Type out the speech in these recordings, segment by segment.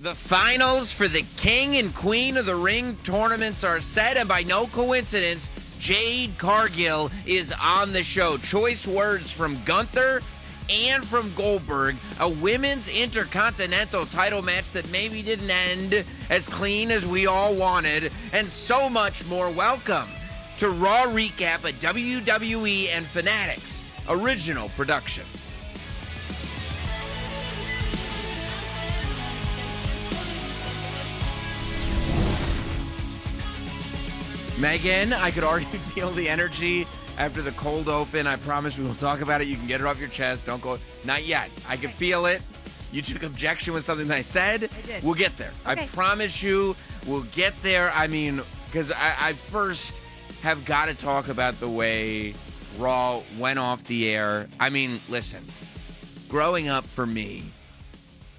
The finals for the King and Queen of the Ring tournaments are set, and by no coincidence, Jade Cargill is on the show. Choice words from Gunther and from Goldberg. A women's intercontinental title match that maybe didn't end as clean as we all wanted, and so much more. Welcome to Raw Recap, a WWE and Fanatics original production. Megan, I could already feel the energy after the cold open. I promise we will talk about it. You can get it off your chest. Don't go. Not yet. I can feel it. You took objection with something that I said. I did. We'll get there. Okay. I promise you we'll get there. I mean, because I first have got to talk about the way Raw went off the air. I mean, listen. Growing up for me,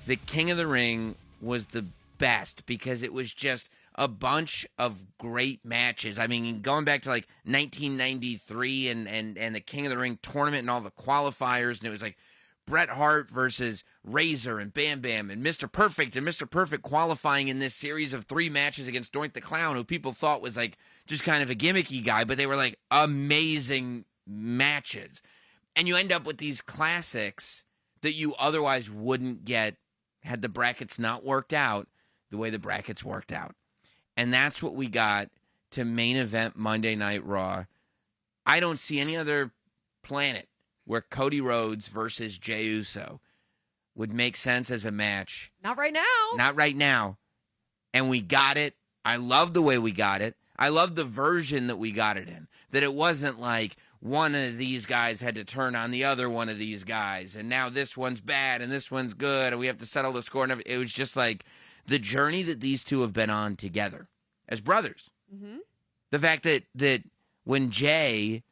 the King of the Ring was the best because it was just a bunch of great matches. I mean, going back to like 1993 and the King of the Ring tournament and all the qualifiers, and it was like Bret Hart versus Razor and Bam Bam and Mr. Perfect, and Mr. Perfect qualifying in this series of 3 matches against Doink the Clown, who people thought was like just kind of a gimmicky guy, but they were like amazing matches. And you end up with these classics that you otherwise wouldn't get had the brackets not worked out the way the brackets worked out. And that's what we got to main event Monday Night Raw. I don't see any other planet where Cody Rhodes versus Jey Uso would make sense as a match. Not right now. Not right now. And we got it. I love the way we got it. I love the version that we got it in. That it wasn't like one of these guys had to turn on the other one of these guys, and now this one's bad and this one's good, and we have to settle the score. And it was just like the journey that these two have been on together as brothers. Mm-hmm. The fact that when Jay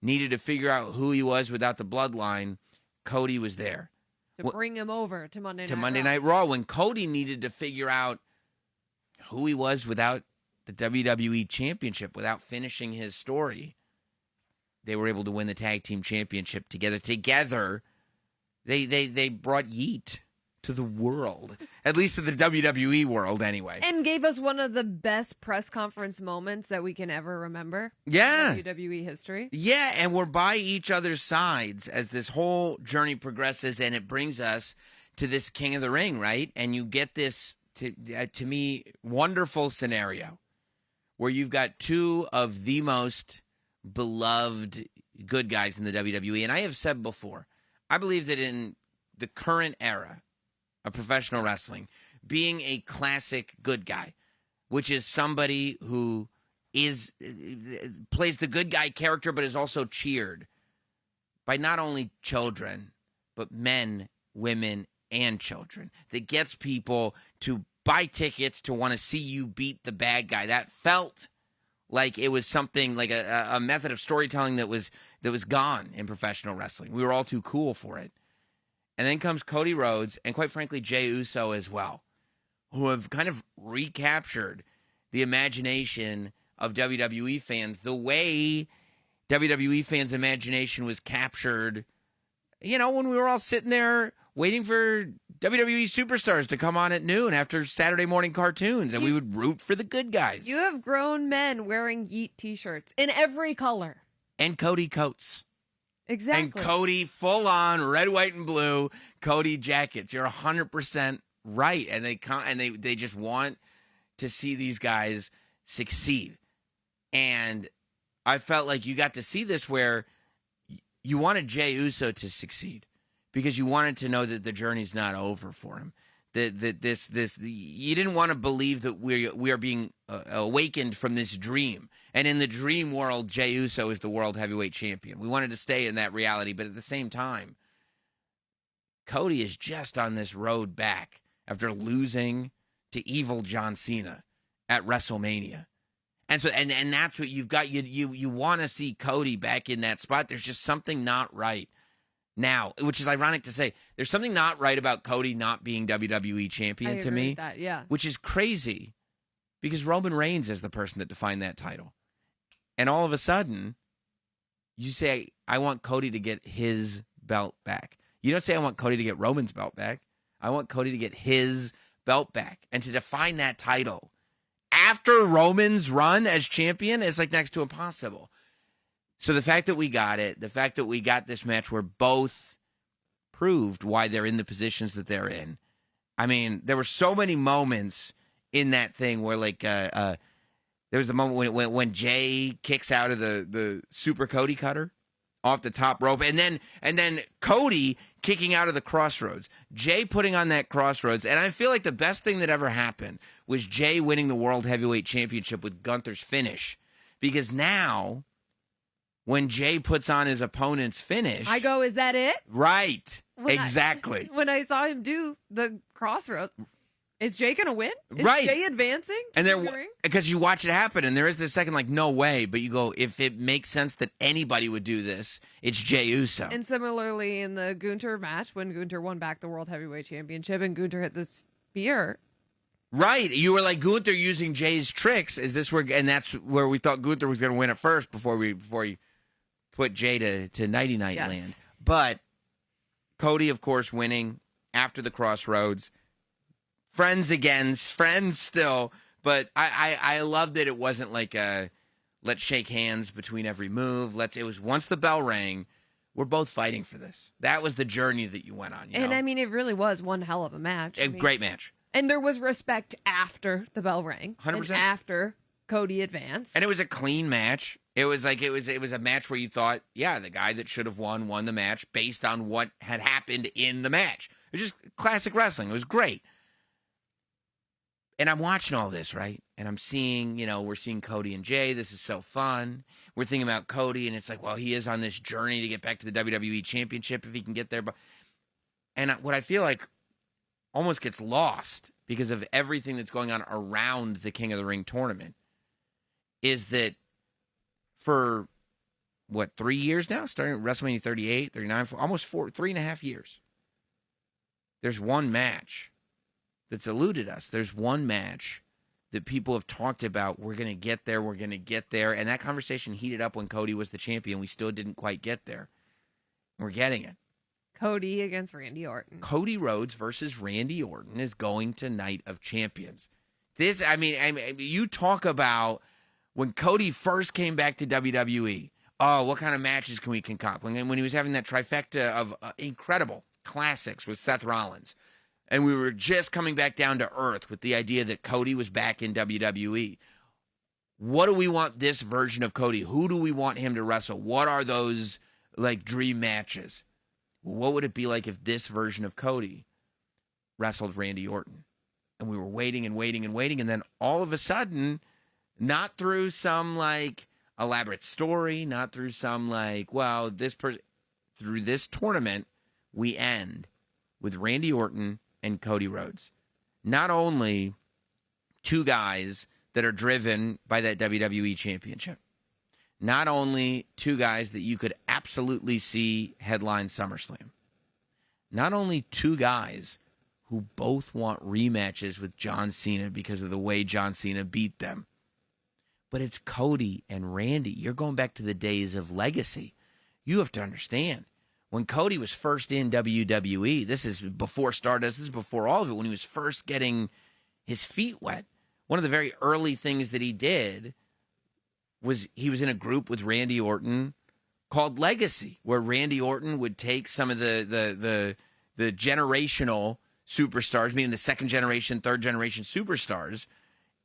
needed to figure out who he was without the bloodline, Cody was there. To bring him over to Monday Night To Monday Raw. Night Raw. When Cody needed to figure out who he was without the WWE Championship, without finishing his story, they were able to win the Tag Team Championship together. Together, they brought Yeet to the world, at least to the WWE world anyway. And gave us one of the best press conference moments that we can ever remember. Yeah. In WWE history. Yeah, and we're by each other's sides as this whole journey progresses, and it brings us to this King of the Ring, right? And you get this, to me, wonderful scenario where you've got two of the most beloved good guys in the WWE. And I have said before, I believe that in the current era of professional wrestling, being a classic good guy, which is somebody who plays the good guy character but is also cheered by not only children, but men, women, and children, that gets people to buy tickets to want to see you beat the bad guy. That felt like it was something like a method of storytelling that was gone in professional wrestling. We were all too cool for it. And then comes Cody Rhodes and, quite frankly, Jey Uso as well, who have kind of recaptured the imagination of WWE fans the way WWE fans' imagination was captured, when we were all sitting there waiting for WWE superstars to come on at noon after Saturday morning cartoons, and we would root for the good guys. You have grown men wearing Yeet t-shirts in every color. And Cody coats. Exactly. And Cody full on red, white, and blue Cody jackets. You're 100% right. And they just want to see these guys succeed. And I felt like you got to see this where you wanted Jey Uso to succeed because you wanted to know that the journey's not over for him. That you didn't want to believe that we are being awakened from this dream. And in the dream world, Jey Uso is the world heavyweight champion. We wanted to stay in that reality, but at the same time, Cody is just on this road back after losing to evil John Cena at WrestleMania. And so and that's what you've got. You want to see Cody back in that spot. There's just something not right now, which is ironic to say. There's something not right about Cody not being WWE champion to me. With that, yeah. Which is crazy because Roman Reigns is the person that defined that title. And all of a sudden, you say, I want Cody to get his belt back. You don't say, I want Cody to get Roman's belt back. I want Cody to get his belt back and to define that title after Roman's run as champion is like next to impossible. So the fact that we got it, the fact that we got this match where both proved why they're in the positions that they're in. I mean, there were so many moments in that thing where like there was the moment when Jay kicks out of the Super Cody Cutter off the top rope, and then Cody kicking out of the Crossroads. Jay putting on that Crossroads, and I feel like the best thing that ever happened was Jay winning the World Heavyweight Championship with Gunther's finish, because now when Jay puts on his opponent's finish, I go, is that it? Right. Exactly. When I saw him do the Crossroads, is Jay going to win? Is Right. Jay advancing? And there, because you watch it happen, and there is this second, like, no way. But you go, if it makes sense that anybody would do this, it's Jey Uso. And similarly, in the Gunther match, when Gunther won back the World Heavyweight Championship and Gunther hit the spear. Right. You were like, Gunther using Jay's tricks. Is this where, and that's where we thought Gunther was going to win it first before he put Jay to Nighty Night Yes. land. But Cody, of course, winning after the Crossroads. Friends again, friends still. But I love that it wasn't like a let's shake hands between every move. It was once the bell rang, we're both fighting for this. That was the journey that you went on. You And know? I mean, it really was one hell of a match. I mean, Great match. And there was respect after the bell rang. 100%. And after Cody advanced. And it was a clean match. It was a match where you thought, yeah, the guy that should have won the match based on what had happened in the match. It was just classic wrestling. It was great. And I'm watching all this, right? And I'm seeing, we're seeing Cody and Jay. This is so fun. We're thinking about Cody, and it's like, well, he is on this journey to get back to the WWE Championship if he can get there. And what I feel like almost gets lost because of everything that's going on around the King of the Ring tournament is that for, 3 years now, starting at WrestleMania 38, 39, for almost 3.5 years, there's one match that's eluded us. There's one match that people have talked about. We're going to get there. We're going to get there. And that conversation heated up when Cody was the champion. We still didn't quite get there. We're getting it. Cody against Randy Orton. Cody Rhodes versus Randy Orton is going to Night of Champions. This, I mean, you talk about when Cody first came back to WWE. Oh, what kind of matches can we concoct? When he was having that trifecta of incredible classics with Seth Rollins. And we were just coming back down to earth with the idea that Cody was back in WWE. What do we want this version of Cody? Who do we want him to wrestle? What are those, dream matches? What would it be like if this version of Cody wrestled Randy Orton? And we were waiting and waiting and waiting. And then all of a sudden, not through some, elaborate story, not through some, through this tournament, we end with Randy Orton and Cody Rhodes. Not only two guys that are driven by that WWE Championship. Not only two guys that you could absolutely see headline SummerSlam. Not only two guys who both want rematches with John Cena because of the way John Cena beat them. But it's Cody and Randy. You're going back to the days of Legacy. You have to understand. When Cody was first in WWE, this is before Stardust, this is before all of it, when he was first getting his feet wet, one of the very early things that he did was he was in a group with Randy Orton called Legacy, where Randy Orton would take some of the generational superstars, meaning the second generation, third generation superstars,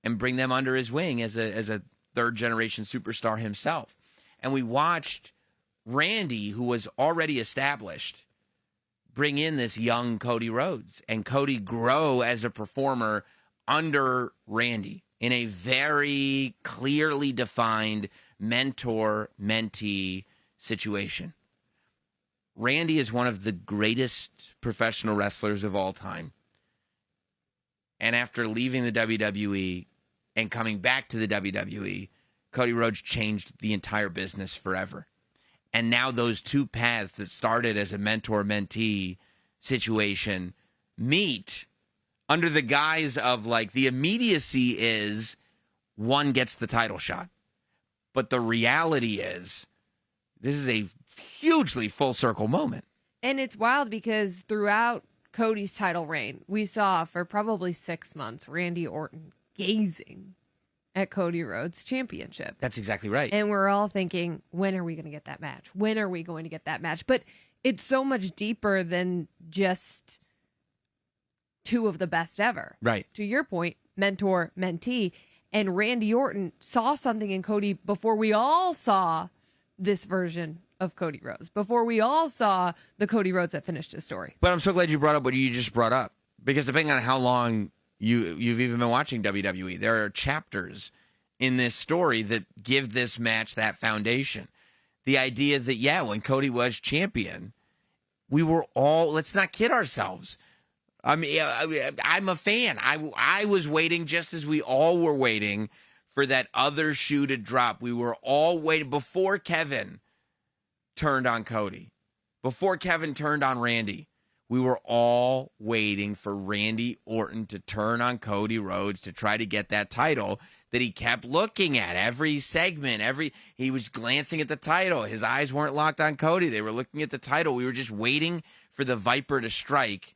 and bring them under his wing as a third generation superstar himself. And we watched Randy, who was already established, bring in this young Cody Rhodes, and Cody grow as a performer under Randy in a very clearly defined mentor-mentee situation. Randy is one of the greatest professional wrestlers of all time. And after leaving the WWE and coming back to the WWE, Cody Rhodes changed the entire business forever. And now those two paths that started as a mentor-mentee situation meet under the guise of the immediacy is one gets the title shot. But the reality is this is a hugely full circle moment. And it's wild because throughout Cody's title reign, we saw for probably 6 months Randy Orton gazing at Cody Rhodes' championship. That's exactly right. And we're all thinking, when are we going to get that match? When are we going to get that match? But it's so much deeper than just two of the best ever. Right. To your point, mentor, mentee. And Randy Orton saw something in Cody before we all saw this version of Cody Rhodes, before we all saw the Cody Rhodes that finished his story. But I'm so glad you brought up what you just brought up, because depending on how long you've even been watching WWE, there are chapters in this story that give this match that foundation. The idea that, yeah, when Cody was champion, we were all, let's not kid ourselves. I mean, I'm a fan. I was waiting just as we all were waiting for that other shoe to drop. We were all waiting before Kevin turned on Cody, before Kevin turned on Randy. We were all waiting for Randy Orton to turn on Cody Rhodes to try to get that title that he kept looking at every segment. He was glancing at the title. His eyes weren't locked on Cody. They were looking at the title. We were just waiting for the Viper to strike,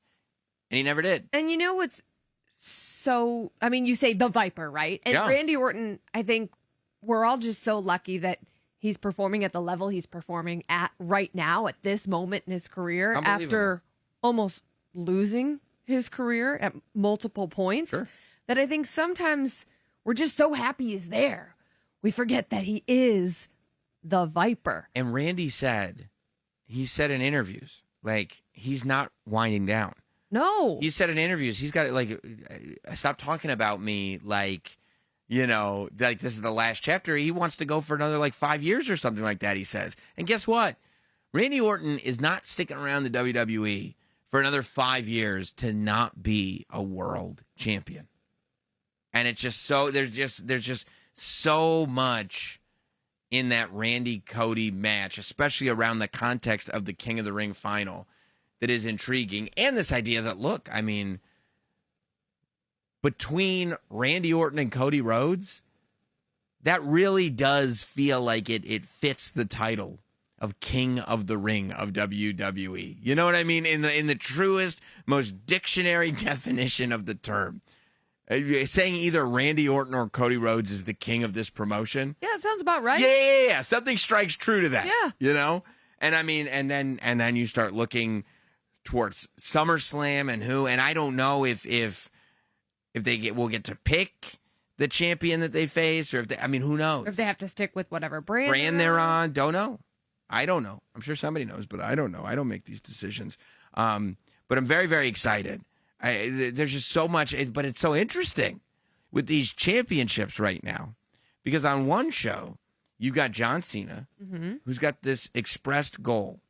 and he never did. And you know what's so, I mean, you say the Viper, right? And Yeah. Randy Orton, I think we're all just so lucky that he's performing at the level he's performing at right now, at this moment in his career, after almost losing his career at multiple points. Sure. That I think sometimes we're just so happy he's there. We forget that he is the Viper. And Randy said in interviews, like, he's not winding down. No. He said in interviews, he's got, like, stop talking about me like, you know, like this is the last chapter. He wants to go for another, like, 5 years or something like that, he says. And guess what? Randy Orton is not sticking around the WWE for another 5 years to not be a world champion. And it's just so, there's just so much in that Randy Cody match, especially around the context of the King of the Ring final, that is intriguing. And this idea that, look, I mean, between Randy Orton and Cody Rhodes, that really does feel like it fits the title of King of the Ring of WWE. You know what I mean? In the truest, most dictionary definition of the term. Saying either Randy Orton or Cody Rhodes is the king of this promotion. Yeah, it sounds about right. Yeah. Something strikes true to that. Yeah. You know? And I mean, and then you start looking towards SummerSlam and I don't know if will get to pick the champion that they face, or who knows? Or if they have to stick with whatever brand they're on. Don't know. I don't know. I'm sure somebody knows, but I don't know. I don't make these decisions. But I'm very, very excited. There's just so much, but it's so interesting with these championships right now, because on one show, you've got John Cena, who's got this expressed goal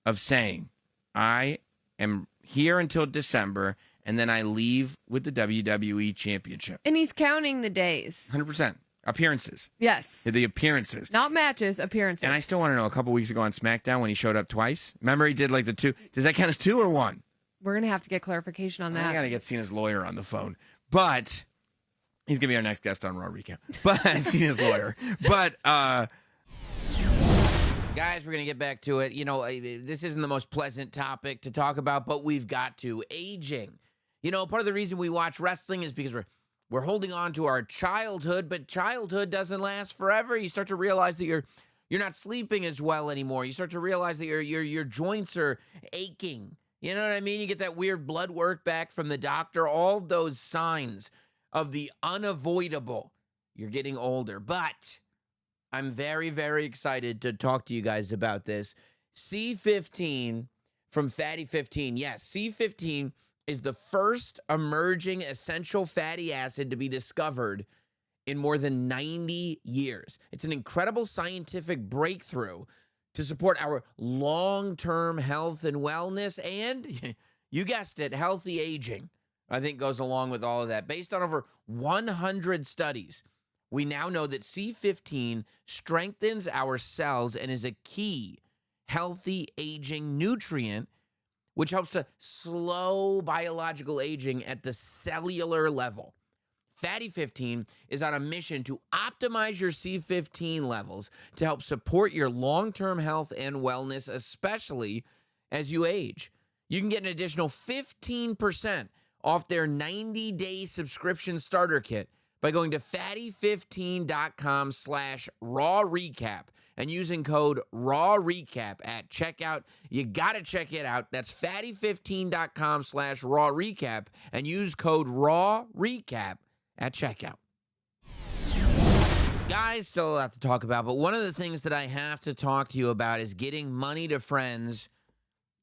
of saying, I am here until December, and then I leave with the WWE Championship. And he's counting the days. 100%. Appearances. Yes. The appearances. Not matches, appearances. And I still want to know, a couple weeks ago on SmackDown when he showed up twice, remember he did like the 2. Does that count as 2 or 1? We're going to have to get clarification on that. I got to get Cena's lawyer on the phone. But he's going to be our next guest on Raw Recap. But Cena's lawyer. But, guys, we're going to get back to it. You know, this isn't the most pleasant topic to talk about, but we've got to. Aging. You know, part of the reason we watch wrestling is because we're holding on to our childhood, but childhood doesn't last forever. You start to realize that you're not sleeping as well anymore. You start to realize that your joints are aching. You know what I mean? You get that weird blood work back from the doctor, all those signs of the unavoidable. You're getting older. But I'm very, very excited to talk to you guys about this. C15 from Fatty 15. Yes, C15 is the first emerging essential fatty acid to be discovered in more than 90 years. It's an incredible scientific breakthrough to support our long-term health and wellness, and you guessed it, healthy aging, I think goes along with all of that. Based on over 100 studies, we now know that C15 strengthens our cells and is a key healthy aging nutrient, which helps to slow biological aging at the cellular level. Fatty 15 is on a mission to optimize your C15 levels to help support your long-term health and wellness, especially as you age. you can get an additional 15% off their 90-day subscription starter kit by going to fatty15.com/raw recap and using code raw recap at checkout. You got to check it out. That's fatty15.com/raw recap and use code raw recap at checkout. Guys, still a lot to talk about, but one of the things that I have to talk to you about is getting money to friends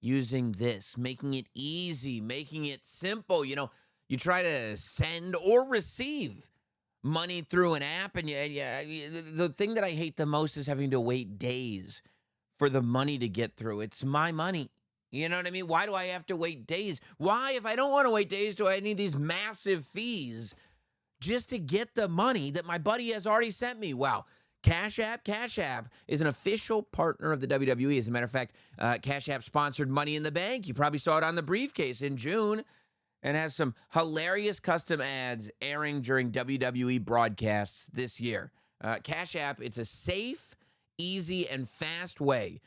using this, making it easy, making it simple. You know, you try to send or receive money through an app, and the thing that I hate the most is having to wait days for the money to get through. It's my money. You know what I mean? Why do I have to wait days? Why, if I don't want to wait days, do I need these massive fees just to get the money that my buddy has already sent me? Wow. Cash App is an official partner of the WWE. As a matter of fact, Cash App sponsored Money in the Bank. You probably saw it on the briefcase in June, and has some hilarious custom ads airing during WWE broadcasts this year. Cash App, it's a safe, easy, and fast way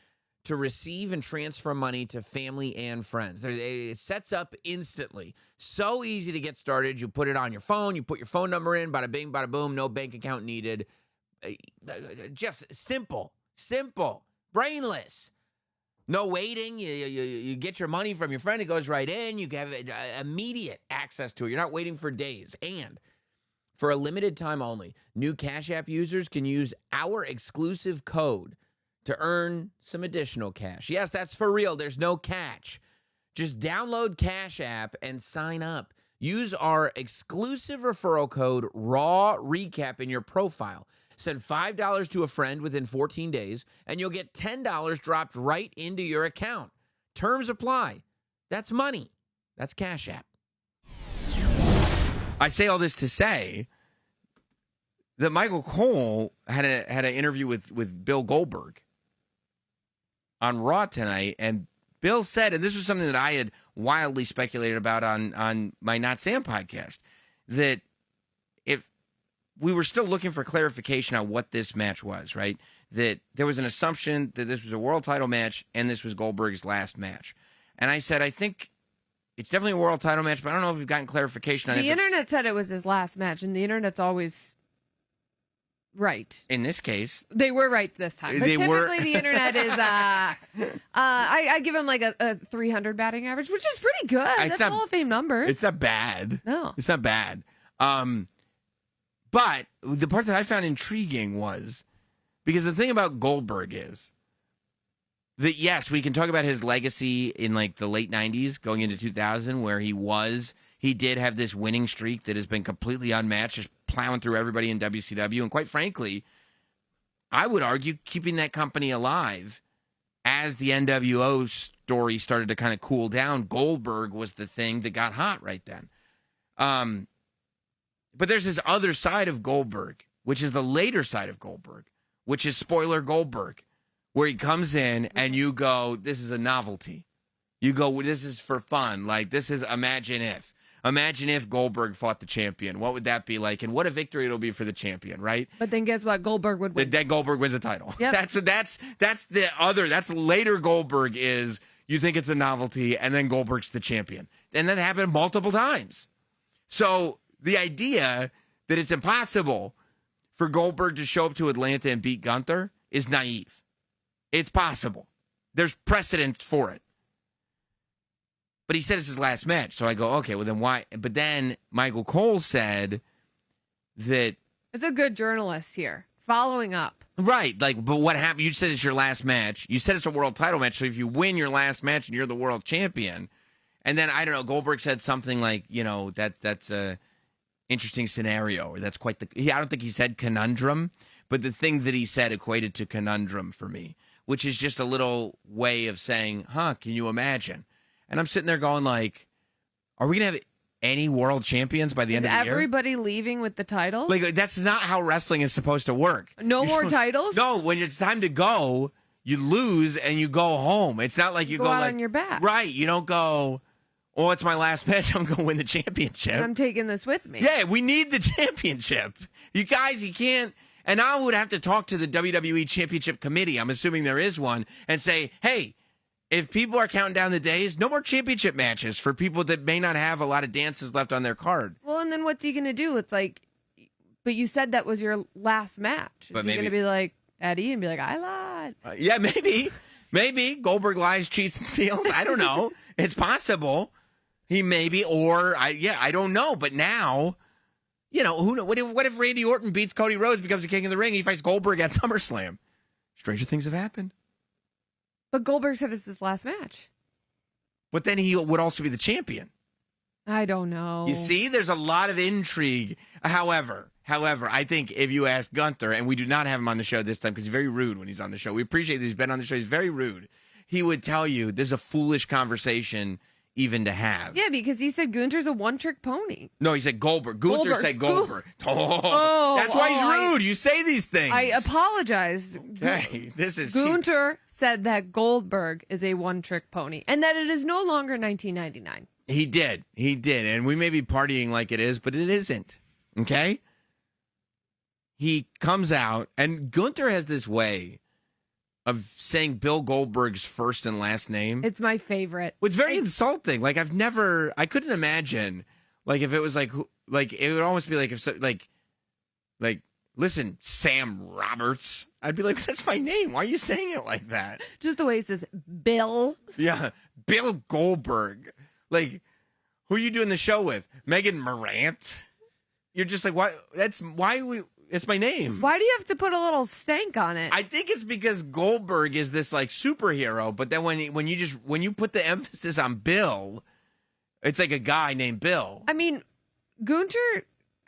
to receive and transfer money to family and friends. It sets up instantly. So easy to get started. You put it on your phone. You put your phone number in. Bada bing, bada boom. No bank account needed. Just simple, brainless. No waiting. You get your money from your friend. It goes right in. You have immediate access to it. You're not waiting for days. And for a limited time only, new Cash App users can use our exclusive code to earn some additional cash. Yes, that's for real. There's no catch. Just download Cash App and sign up. Use our exclusive referral code RAW RECAP in your profile. Send $5 to a friend within 14 days, and you'll get $10 dropped right into your account. Terms apply. That's money. That's Cash App. I say all this to say that Michael Cole had an interview with Bill Goldberg on Raw tonight, and Bill said, and this was something that I had wildly speculated about on my Not Sam podcast, that if we were still looking for clarification on what this match was, right? That there was an assumption that this was a world title match and this was Goldberg's last match. And I said, I think it's definitely a world title match, but I don't know if we've gotten clarification on it. The internet said it was his last match, and the internet's always right. In this case, they were right this time. But typically, the internet is. I give him like a 300 batting average, which is pretty good. That's Hall of Fame numbers. It's not bad. No, it's not bad. But the part that I found intriguing was because the thing about Goldberg is that, yes, we can talk about his legacy in like the late 90s going into 2000, where he did have this winning streak that has been completely unmatched, just plowing through everybody in WCW. And quite frankly, I would argue keeping that company alive as the NWO story started to kind of cool down. Goldberg was the thing that got hot right then. But there's this other side of Goldberg, which is the later side of Goldberg, which is spoiler Goldberg, where he comes in and you go, this is a novelty. You go, this is for fun. Like, this is imagine if. Imagine if Goldberg fought the champion. What would that be like? And what a victory it'll be for the champion, right? But then guess what? Goldberg would win. Then Goldberg wins the title. Yep. That's later Goldberg is, you think it's a novelty, and then Goldberg's the champion. And that happened multiple times. So the idea that it's impossible for Goldberg to show up to Atlanta and beat Gunther is naive. It's possible. There's precedent for it. But he said it's his last match. So I go, okay, well then why? But then Michael Cole said that... It's a good journalist here, following up. Right. Like, but what happened? You said it's your last match. You said it's a world title match. So if you win your last match and you're the world champion, and then, I don't know, Goldberg said something like, you know, that's a interesting scenario, or that's quite the... I don't think he said conundrum, but the thing that he said equated to conundrum for me, which is just a little way of saying, can you imagine? And I'm sitting there going like, are we going to have any world champions by the end of the year? Everybody leaving with the title? Like, that's not how wrestling is supposed to work. No more titles? No, when it's time to go, you lose and you go home. It's not like you go out like, on your back. Right. You don't go, oh, it's my last match. I'm going to win the championship. And I'm taking this with me. Yeah, we need the championship. You guys, you can't. And I would have to talk to the WWE Championship Committee, I'm assuming there is one, and say, hey, if people are counting down the days, no more championship matches for people that may not have a lot of dances left on their card. Well, and then what's he going to do? It's like, but you said that was your last match. Is he going to be like Eddie and be like, I lied? Yeah, maybe. Maybe Goldberg lies, cheats, and steals. I don't know. It's possible. He maybe, or I don't know. But now, who knows? What if Randy Orton beats Cody Rhodes, becomes the king of the ring, and he fights Goldberg at SummerSlam? Stranger things have happened. But Goldberg said it's his last match. But then he would also be the champion. I don't know. You see, there's a lot of intrigue. However, I think if you ask Gunther, and we do not have him on the show this time because he's very rude when he's on the show. We appreciate that he's been on the show. He's very rude. He would tell you this is a foolish conversation even to have. Yeah, because he said Gunther's a one-trick pony. No, he said Goldberg. Gunther said Goldberg. That's why he's rude. You say these things. I apologize. Okay, this is... Gunther said that Goldberg is a one-trick pony and that it is no longer 1999. He did. And we may be partying like it is, but it isn't. Okay? He comes out, and Gunther has this way of saying Bill Goldberg's first and last name. It's my favorite. It's very insulting. Like, I couldn't imagine, like, if it was like it would almost be like if, like, listen, Sam Roberts. I'd be like, that's my name. Why are you saying it like that? Just the way he says Bill. Yeah, Bill Goldberg. Like, who are you doing the show with? Megan Morant? You're just like, why? It's my name. Why do you have to put a little stank on it? I think it's because Goldberg is this like superhero, but then when you put the emphasis on Bill, it's like a guy named Bill. I mean, Gunther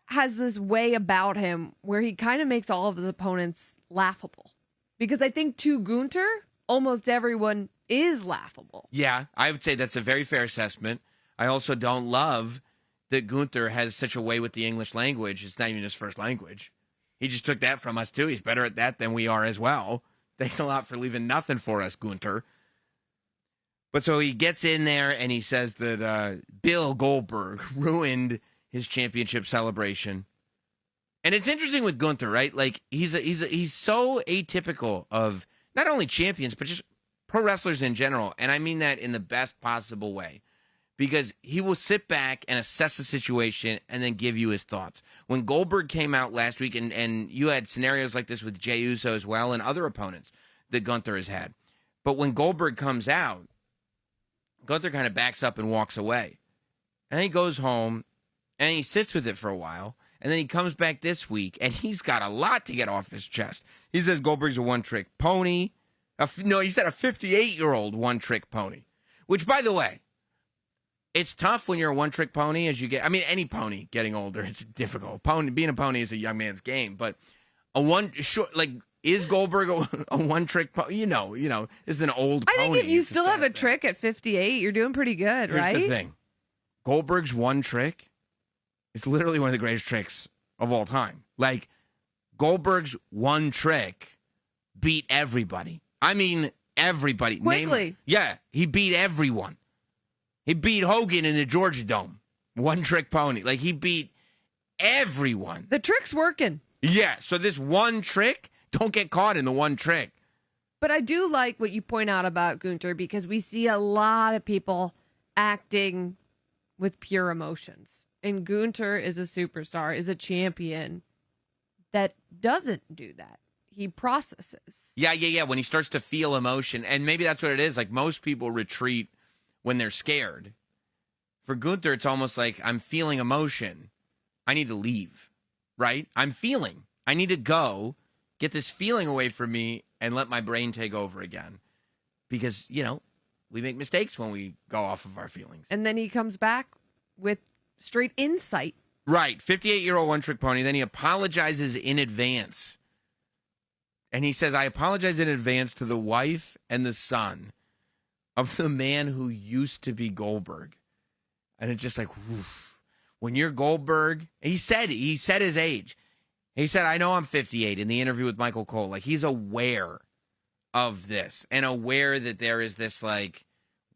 has this way about him where he kind of makes all of his opponents laughable. Because I think to Gunther, almost everyone is laughable. Yeah, I would say that's a very fair assessment. I also don't love that Gunther has such a way with the English language. It's not even his first language. He just took that from us, too. He's better at that than we are as well. Thanks a lot for leaving nothing for us, Gunther. But so he gets in there and he says that Bill Goldberg ruined his championship celebration. And it's interesting with Gunther, right? Like, he's so atypical of not only champions, but just pro wrestlers in general. And I mean that in the best possible way. Because he will sit back and assess the situation and then give you his thoughts. When Goldberg came out last week, and you had scenarios like this with Jey Uso as well and other opponents that Gunther has had. But when Goldberg comes out, Gunther kind of backs up and walks away. And then he goes home and he sits with it for a while. And then he comes back this week and he's got a lot to get off his chest. He says Goldberg's a one-trick pony. No, he said a 58-year-old one-trick pony. Which, by the way, it's tough when you're a one-trick pony as you get. I mean, any pony getting older, it's difficult. Being a pony is a young man's game, but is Goldberg a one-trick pony? You know, this is an old pony. I think if you still have a trick at 58, you're doing pretty good, right? Here's the thing. Goldberg's one trick is literally one of the greatest tricks of all time. Like, Goldberg's one trick beat everybody. I mean, everybody. Quickly. Yeah, he beat everyone. He beat Hogan in the Georgia Dome. One trick pony. Like, he beat everyone. The trick's working. Yeah, so this one trick, don't get caught in the one trick. But I do like what you point out about Gunther because we see a lot of people acting with pure emotions. And Gunther is a superstar, is a champion that doesn't do that. He processes. Yeah. When he starts to feel emotion, and maybe that's what it is. Like, most people retreat when they're scared. For Gunther, it's almost like, I'm feeling emotion. I need to leave, right? I'm feeling. I need to go, get this feeling away from me, and let my brain take over again. Because, we make mistakes when we go off of our feelings. And then he comes back with straight insight. Right. 58-year-old one-trick pony. Then he apologizes in advance. And he says, I apologize in advance to the wife and the son of the man who used to be Goldberg. And it's just like, woof. When you're Goldberg, he said his age. He said, I know I'm 58 in the interview with Michael Cole. Like, he's aware of this and aware that there is this, like,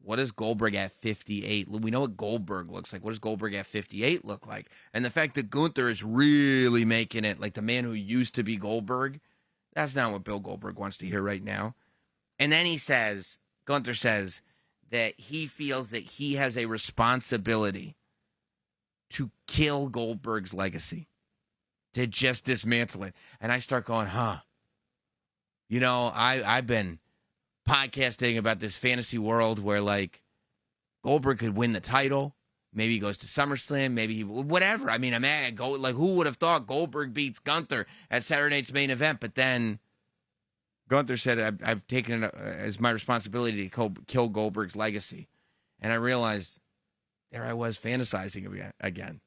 what is Goldberg at 58? We know what Goldberg looks like. What does Goldberg at 58 look like? And the fact that Gunther is really making it like the man who used to be Goldberg, that's not what Bill Goldberg wants to hear right now. And then he says, Gunther says that he feels that he has a responsibility to kill Goldberg's legacy, to just dismantle it. And I start going, you know, I've been podcasting about this fantasy world where, like, Goldberg could win the title. Maybe he goes to SummerSlam. Maybe whatever. I mean, who would have thought Goldberg beats Gunther at Saturday Night's Main Event? But then Gunther said, I've taken it as my responsibility to kill Goldberg's legacy. And I realized there I was fantasizing again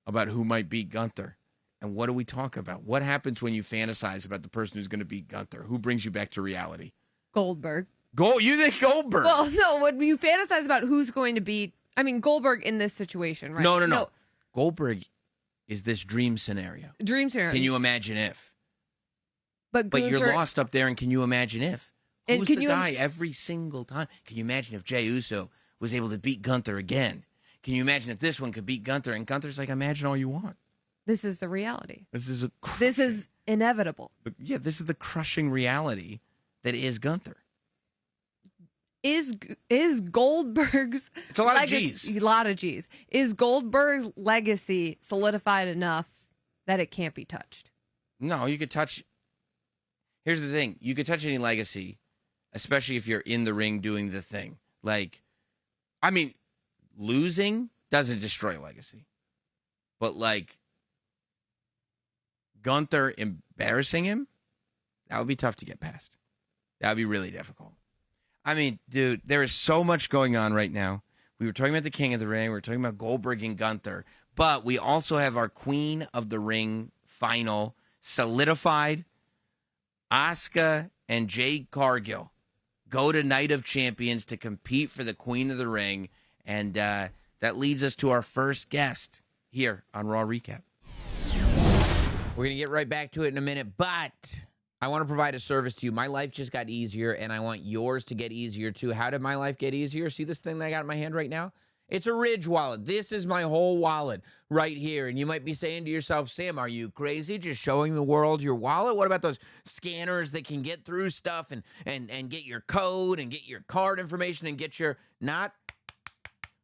about who might beat Gunther. And what do we talk about? What happens when you fantasize about the person who's going to beat Gunther? Who brings you back to reality? Goldberg. You think Goldberg? Well, no, when you fantasize about who's going to beat, I mean, Goldberg in this situation, right? No. Goldberg is this dream scenario. Dream scenario. Can you imagine if? But you're lost up there, and can you imagine if? And Who's the guy every single time? Can you imagine if Jey Uso was able to beat Gunther again? Can you imagine if this one could beat Gunther? And Gunther's like, imagine all you want. This is the reality. This is inevitable. Yeah, this is the crushing reality that is Gunther. Is Goldberg's it's a lot of G's. A lot of G's. Is Goldberg's legacy solidified enough that it can't be touched? No, you could touch. Here's the thing: you could touch any legacy, especially if you're in the ring doing the thing. Like, I mean, losing doesn't destroy legacy, but like Gunther embarrassing him, that would be tough to get past. That would be really difficult. I mean, dude, there is so much going on right now. We were talking about the King of the Ring. We were talking about Goldberg and Gunther. But we also have our Queen of the Ring final solidified. Asuka and Jade Cargill go to Night of Champions to compete for the Queen of the Ring. And that leads us to our first guest here on Raw Recap. We're going to get right back to it in a minute, but I want to provide a service to you. My life just got easier, and I want yours to get easier, too. How did my life get easier? See this thing that I got in my hand right now? It's a Ridge wallet. This is my whole wallet right here. And you might be saying to yourself, Sam, are you crazy just showing the world your wallet? What about those scanners that can get through stuff and get your code and get your card information and get your... Not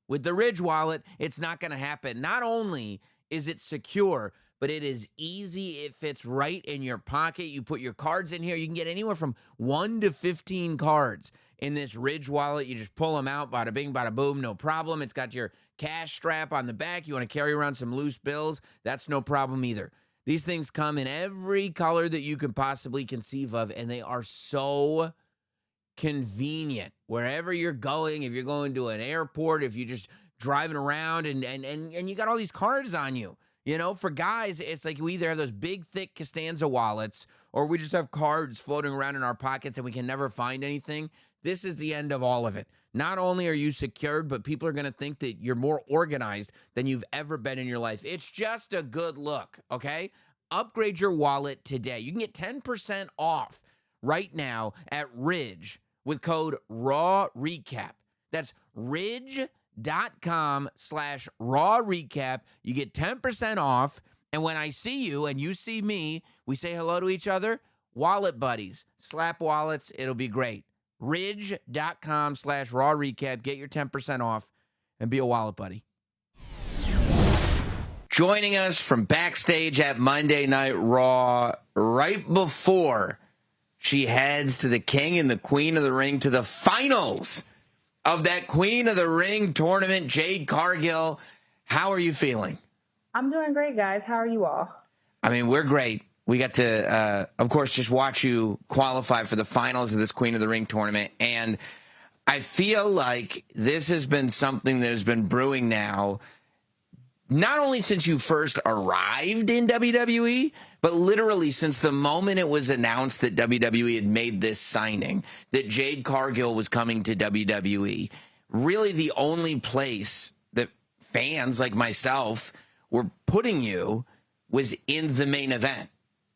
with the Ridge wallet, it's not going to happen. Not only is it secure, but it is easy. It fits right in your pocket. You put your cards in here. You can get anywhere from 1 to 15 cards in this Ridge wallet. You just pull them out, bada bing, bada boom, no problem. It's got your cash strap on the back. You want to carry around some loose bills? That's no problem either. These things come in every color that you can possibly conceive of, and they are so convenient. Wherever you're going, if you're going to an airport, if you're just driving around and you got all these cards on you. You know, for guys, it's like we either have those big, thick Costanza wallets or we just have cards floating around in our pockets and we can never find anything. This is the end of all of it. Not only are you secured, but people are going to think that you're more organized than you've ever been in your life. It's just a good look, okay? Upgrade your wallet today. You can get 10% off right now at Ridge with code RAWRECAP. That's Ridge.com/raw recap. You get 10% off. And when I see you and you see me, we say hello to each other. Wallet buddies, slap wallets. It'll be great. Ridge.com/raw recap. Get your 10% off and be a wallet buddy. Joining us from backstage at Monday Night Raw right before she heads to the King and the Queen of the Ring to the finals of that Queen of the Ring tournament, Jade Cargill. How are you feeling? I'm doing great, guys. How are you all? I mean, we're great. We got to, of course, just watch you qualify for the finals of this Queen of the Ring tournament. And I feel like this has been something that has been brewing now, not only since you first arrived in WWE, but literally since the moment it was announced that WWE had made this signing, that Jade Cargill was coming to WWE. Really the only place that fans like myself were putting you was in the main event.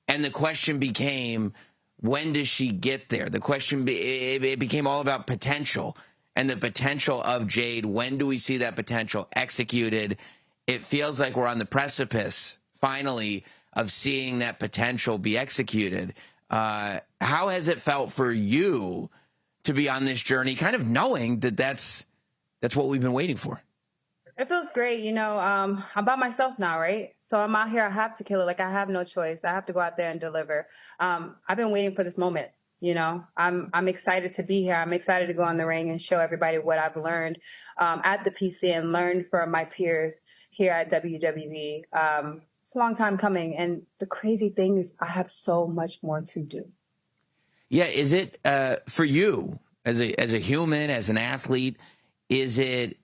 And the question became, when does she get there? The question, it became all about potential and the potential of Jade. When do we see that potential executed? It feels like we're on the precipice, finally, of seeing that potential be executed. How has it felt for you to be on this journey, kind of knowing that that's what we've been waiting for? It feels great. You know, I'm by myself now, right? So I'm out here. I have to kill it. Like, I have no choice. I have to go out there and deliver. I've been waiting for this moment. You know, I'm excited to be here. I'm excited to go on the ring and show everybody what I've learned at the PC and learned from my peers here at WWE. It's a long time coming. And the crazy thing is I have so much more to do. Yeah. Is it for you as a human, as an athlete, is it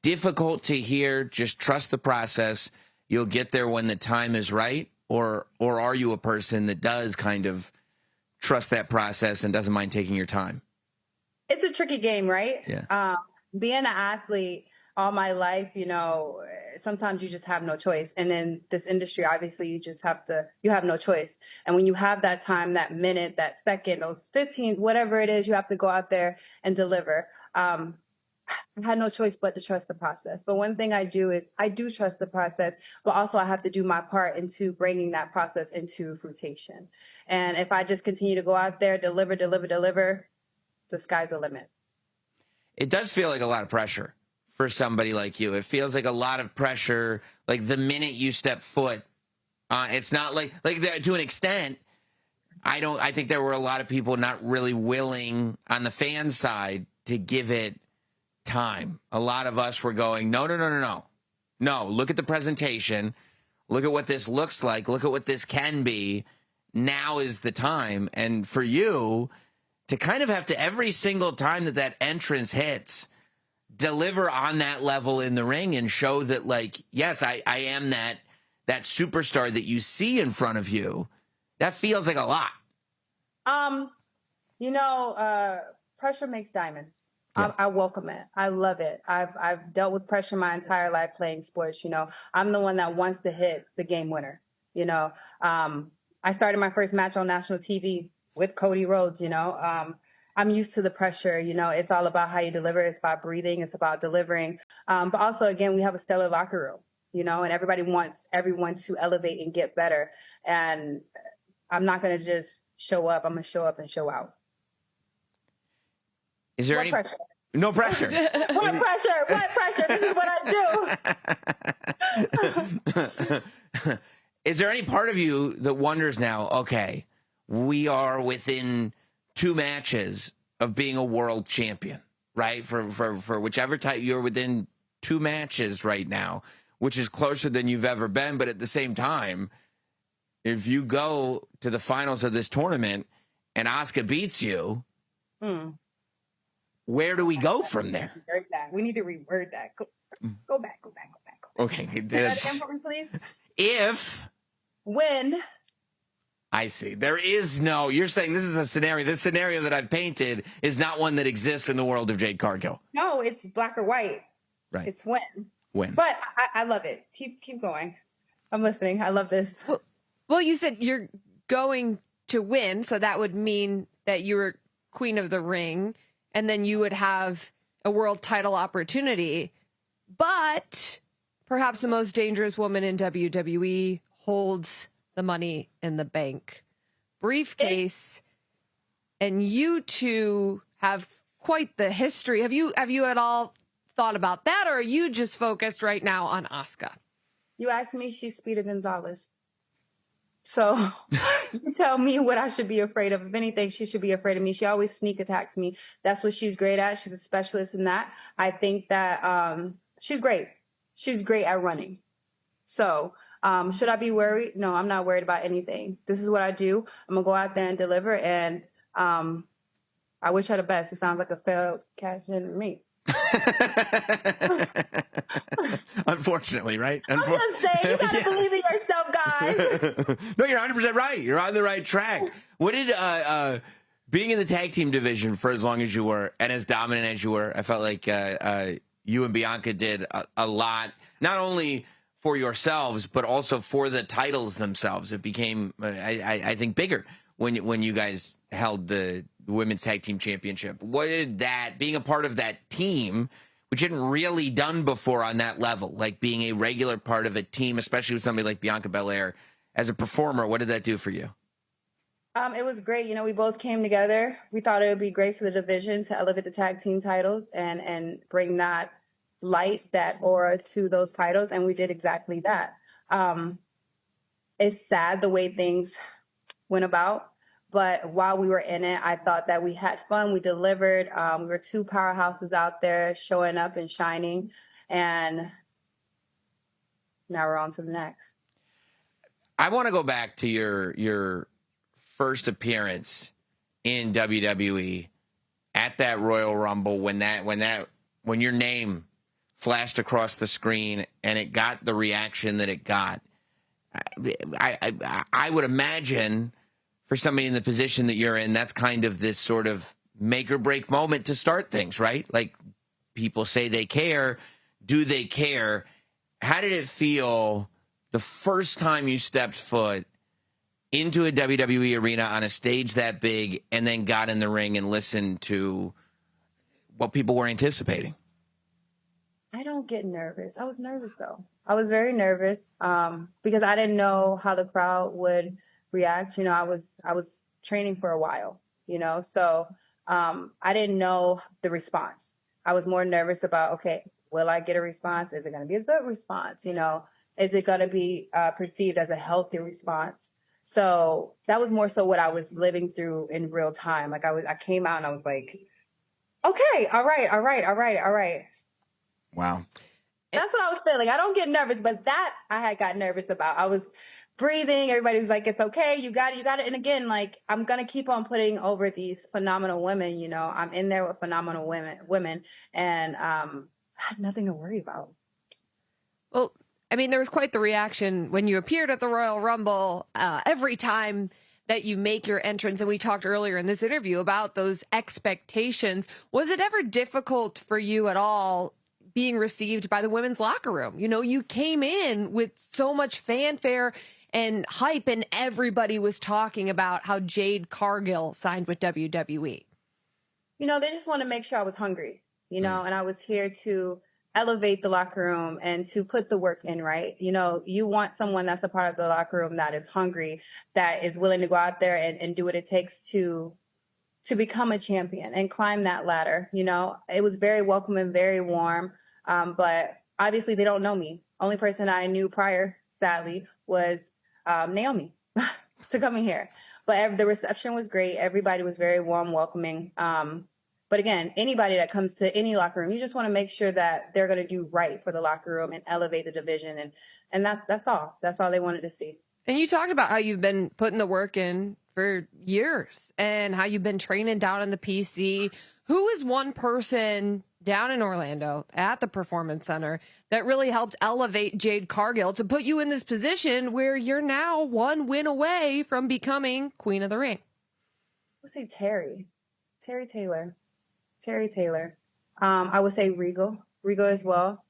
difficult to hear, just trust the process, you'll get there when the time is right? Or are you a person that does kind of trust that process and doesn't mind taking your time? It's a tricky game, right? Yeah. Being an athlete all my life, you know, sometimes you just have no choice. And in this industry, obviously, you have no choice. And when you have that time, that minute, that second, those 15, whatever it is, you have to go out there and deliver. I had no choice but to trust the process. But one thing I do is I do trust the process, but also I have to do my part into bringing that process into fruition. And if I just continue to go out there, deliver, the sky's the limit. It does feel like a lot of pressure for somebody like you. It feels like a lot of pressure, like the minute you step foot on. It's not like to an extent, I think there were a lot of people not really willing on the fan side to give it time. A lot of us were going, no, look at the presentation, look at what this looks like, look at what this can be. Now is the time. And for you to kind of have to, every single time that entrance hits, deliver on that level in the ring and show that, like, yes, I am that superstar that you see in front of you. That feels like a lot. Pressure makes diamonds. Yeah. I welcome it. I love it. I've dealt with pressure my entire life playing sports. You know, I'm the one that wants to hit the game winner. You know, I started my first match on national TV with Cody Rhodes. You know, I'm used to the pressure. You know, it's all about how you deliver. It's about breathing. It's about delivering. But also, again, we have a stellar locker room. You know, and everybody wants everyone to elevate and get better. And I'm not going to just show up. I'm going to show up and show out. Is there any pressure? No pressure. What pressure? What pressure? This is what I do. Is there any part of you that wonders now, okay, we are within 2 matches of being a world champion, right? For whichever type, you're within 2 matches right now, which is closer than you've ever been. But at the same time, if you go to the finals of this tournament and Asuka beats you, where do we go from there? We need to reword that. Go back. Okay. Say that again for me, please. When. I see. There is no, you're saying this is a scenario. This scenario that I've painted is not one that exists in the world of Jade Cargill. No, it's black or white. Right. It's when. But I love it. Keep going. I'm listening. I love this. Well, you said you're going to win, so that would mean that you were Queen of the Ring, and then you would have a world title opportunity. But perhaps the most dangerous woman in WWE holds the Money in the Bank briefcase, and you two have quite the history. Have you at all thought about that, or are you just focused right now on Asuka? You asked me, she's Speedy Gonzalez. So you tell me what I should be afraid of. If anything, she should be afraid of me. She always sneak attacks me. That's what she's great at. She's a specialist in that. I think that she's great. She's great at running. So should I be worried? No, I'm not worried about anything. This is what I do. I'm going to go out there and deliver. And I wish her the best. It sounds like a failed cash in to me. Unfortunately, right? I'm just saying, you gotta believe in yourself, guys. No, you're 100% right. You're on the right track. What did being in the tag team division for as long as you were and as dominant as you were, I felt like you and Bianca did a lot, not only for yourselves but also for the titles themselves. It became, I think, bigger when you guys held the Women's Tag Team Championship. What did that, being a part of that team, which hadn't really done before on that level, like being a regular part of a team, especially with somebody like Bianca Belair as a performer, what did that do for you? It was great. You know, we both came together. We thought it would be great for the division to elevate the tag team titles and bring that light, that aura to those titles, and we did exactly that. It's sad the way things went about, but while we were in it, I thought that we had fun. We delivered. We were two powerhouses out there showing up and shining, and now we're on to the next. I want to go back to your first appearance in WWE at that Royal Rumble when your name flashed across the screen and it got the reaction that it got. I would imagine for somebody in the position that you're in, that's kind of this sort of make or break moment to start things, right? Like people say they care. Do they care? How did it feel the first time you stepped foot into a WWE arena on a stage that big and then got in the ring and listened to what people were anticipating? I don't get nervous. I was nervous though. I was very nervous because I didn't know how the crowd would react. You know, I was training for a while, you know, so I didn't know the response. I was more nervous about, okay, will I get a response? Is it going to be a good response? You know, is it going to be perceived as a healthy response? So that was more so what I was living through in real time. Like I came out and I was like, okay, all right. Wow. That's what I was feeling. I don't get nervous, but that I had got nervous about. I was breathing. Everybody was like, it's okay. You got it. And again, like, I'm going to keep on putting over these phenomenal women. You know, I'm in there with phenomenal women and I had nothing to worry about. Well, I mean, there was quite the reaction when you appeared at the Royal Rumble. Every time that you make your entrance, and we talked earlier in this interview about those expectations, was it ever difficult for you at all being received by the women's locker room? You know, you came in with so much fanfare and hype, and everybody was talking about how Jade Cargill signed with WWE. You know, they just want to make sure I was hungry, you know, and I was here to elevate the locker room and to put the work in, right? You know, you want someone that's a part of the locker room that is hungry, that is willing to go out there and do what it takes to become a champion and climb that ladder. You know, it was very welcoming, very warm. But obviously they don't know me. Only person I knew prior, sadly, was Naomi to coming here. But the reception was great. Everybody was very warm, welcoming. But again, anybody that comes to any locker room, you just want to make sure that they're going to do right for the locker room and elevate the division. And that's all. That's all they wanted to see. And you talked about how you've been putting the work in for years and how you've been training down in the PC. Who is one person down in Orlando at the Performance Center that really helped elevate Jade Cargill to put you in this position where you're now one win away from becoming Queen of the Ring? Let's say Terry Taylor. I would say Regal as well.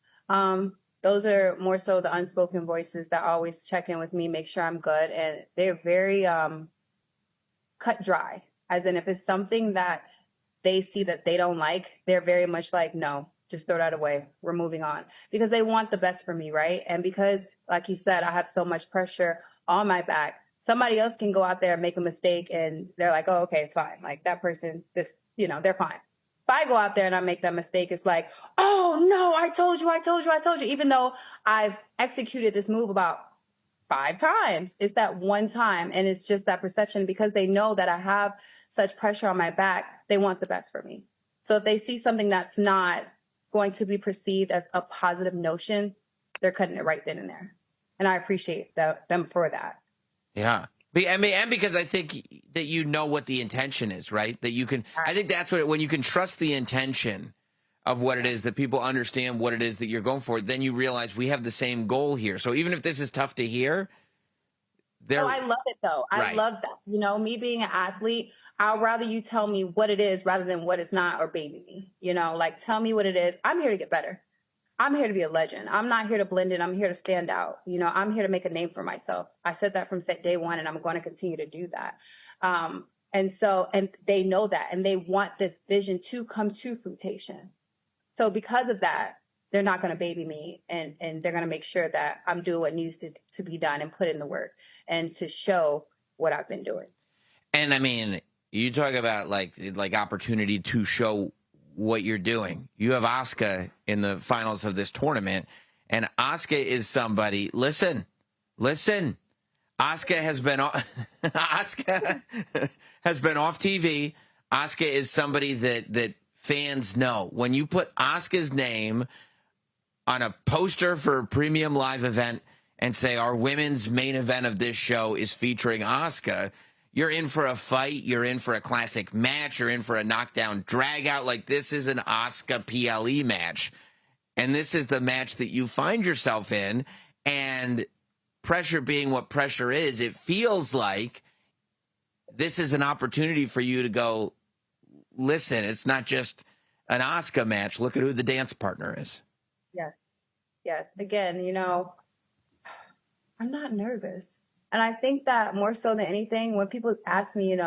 Those are more so the unspoken voices that always check in with me, make sure I'm good. And they're very cut dry, as in if it's something that they see that they don't like, they're very much like, no, just throw that away. We're moving on, because they want the best for me, right? And because, like you said, I have so much pressure on my back, somebody else can go out there and make a mistake and they're like, oh, okay, it's fine. Like that person, they're fine. If I go out there and I make that mistake, it's like, oh no, I told you, even though I've executed this move about 5 times. It's that one time. And it's just that perception, because they know that I have such pressure on my back. They want the best for me. So if they see something that's not going to be perceived as a positive notion, they're cutting it right then and there. And I appreciate them for that. Yeah. And because I think that you know what the intention is, right? That you can, I think that's when you can trust the intention of what it is, that people understand what it is that you're going for, then you realize we have the same goal here. So even if this is tough to hear, I love it though. I love that. You know, me being an athlete, I'll rather you tell me what it is rather than what it's not, or baby me. You know, like tell me what it is. I'm here to get better. I'm here to be a legend. I'm not here to blend in. I'm here to stand out. You know, I'm here to make a name for myself. I said that from day one, and I'm going to continue to do that. And they know that, and they want this vision to come to fruition. So because of that, they're not going to baby me, and they're going to make sure that I'm doing what needs to be done and put in the work and to show what I've been doing. And I mean, you talk about like opportunity to show what you're doing. You have Asuka in the finals of this tournament, and Asuka is somebody. Listen. Asuka has been Asuka has been off TV. Asuka is somebody that fans know. When you put Asuka's name on a poster for a premium live event and say our women's main event of this show is featuring Asuka, you're in for a fight. You're in for a classic match. You're in for a knockdown drag out. Like, this is an Asuka PLE match. And this is the match that you find yourself in. And pressure being what pressure is, it feels like this is an opportunity for you to go, listen, it's not just an Asuka match. Look at who the dance partner is. Yes. Again, I'm not nervous. And I think that more so than anything, when people ask me,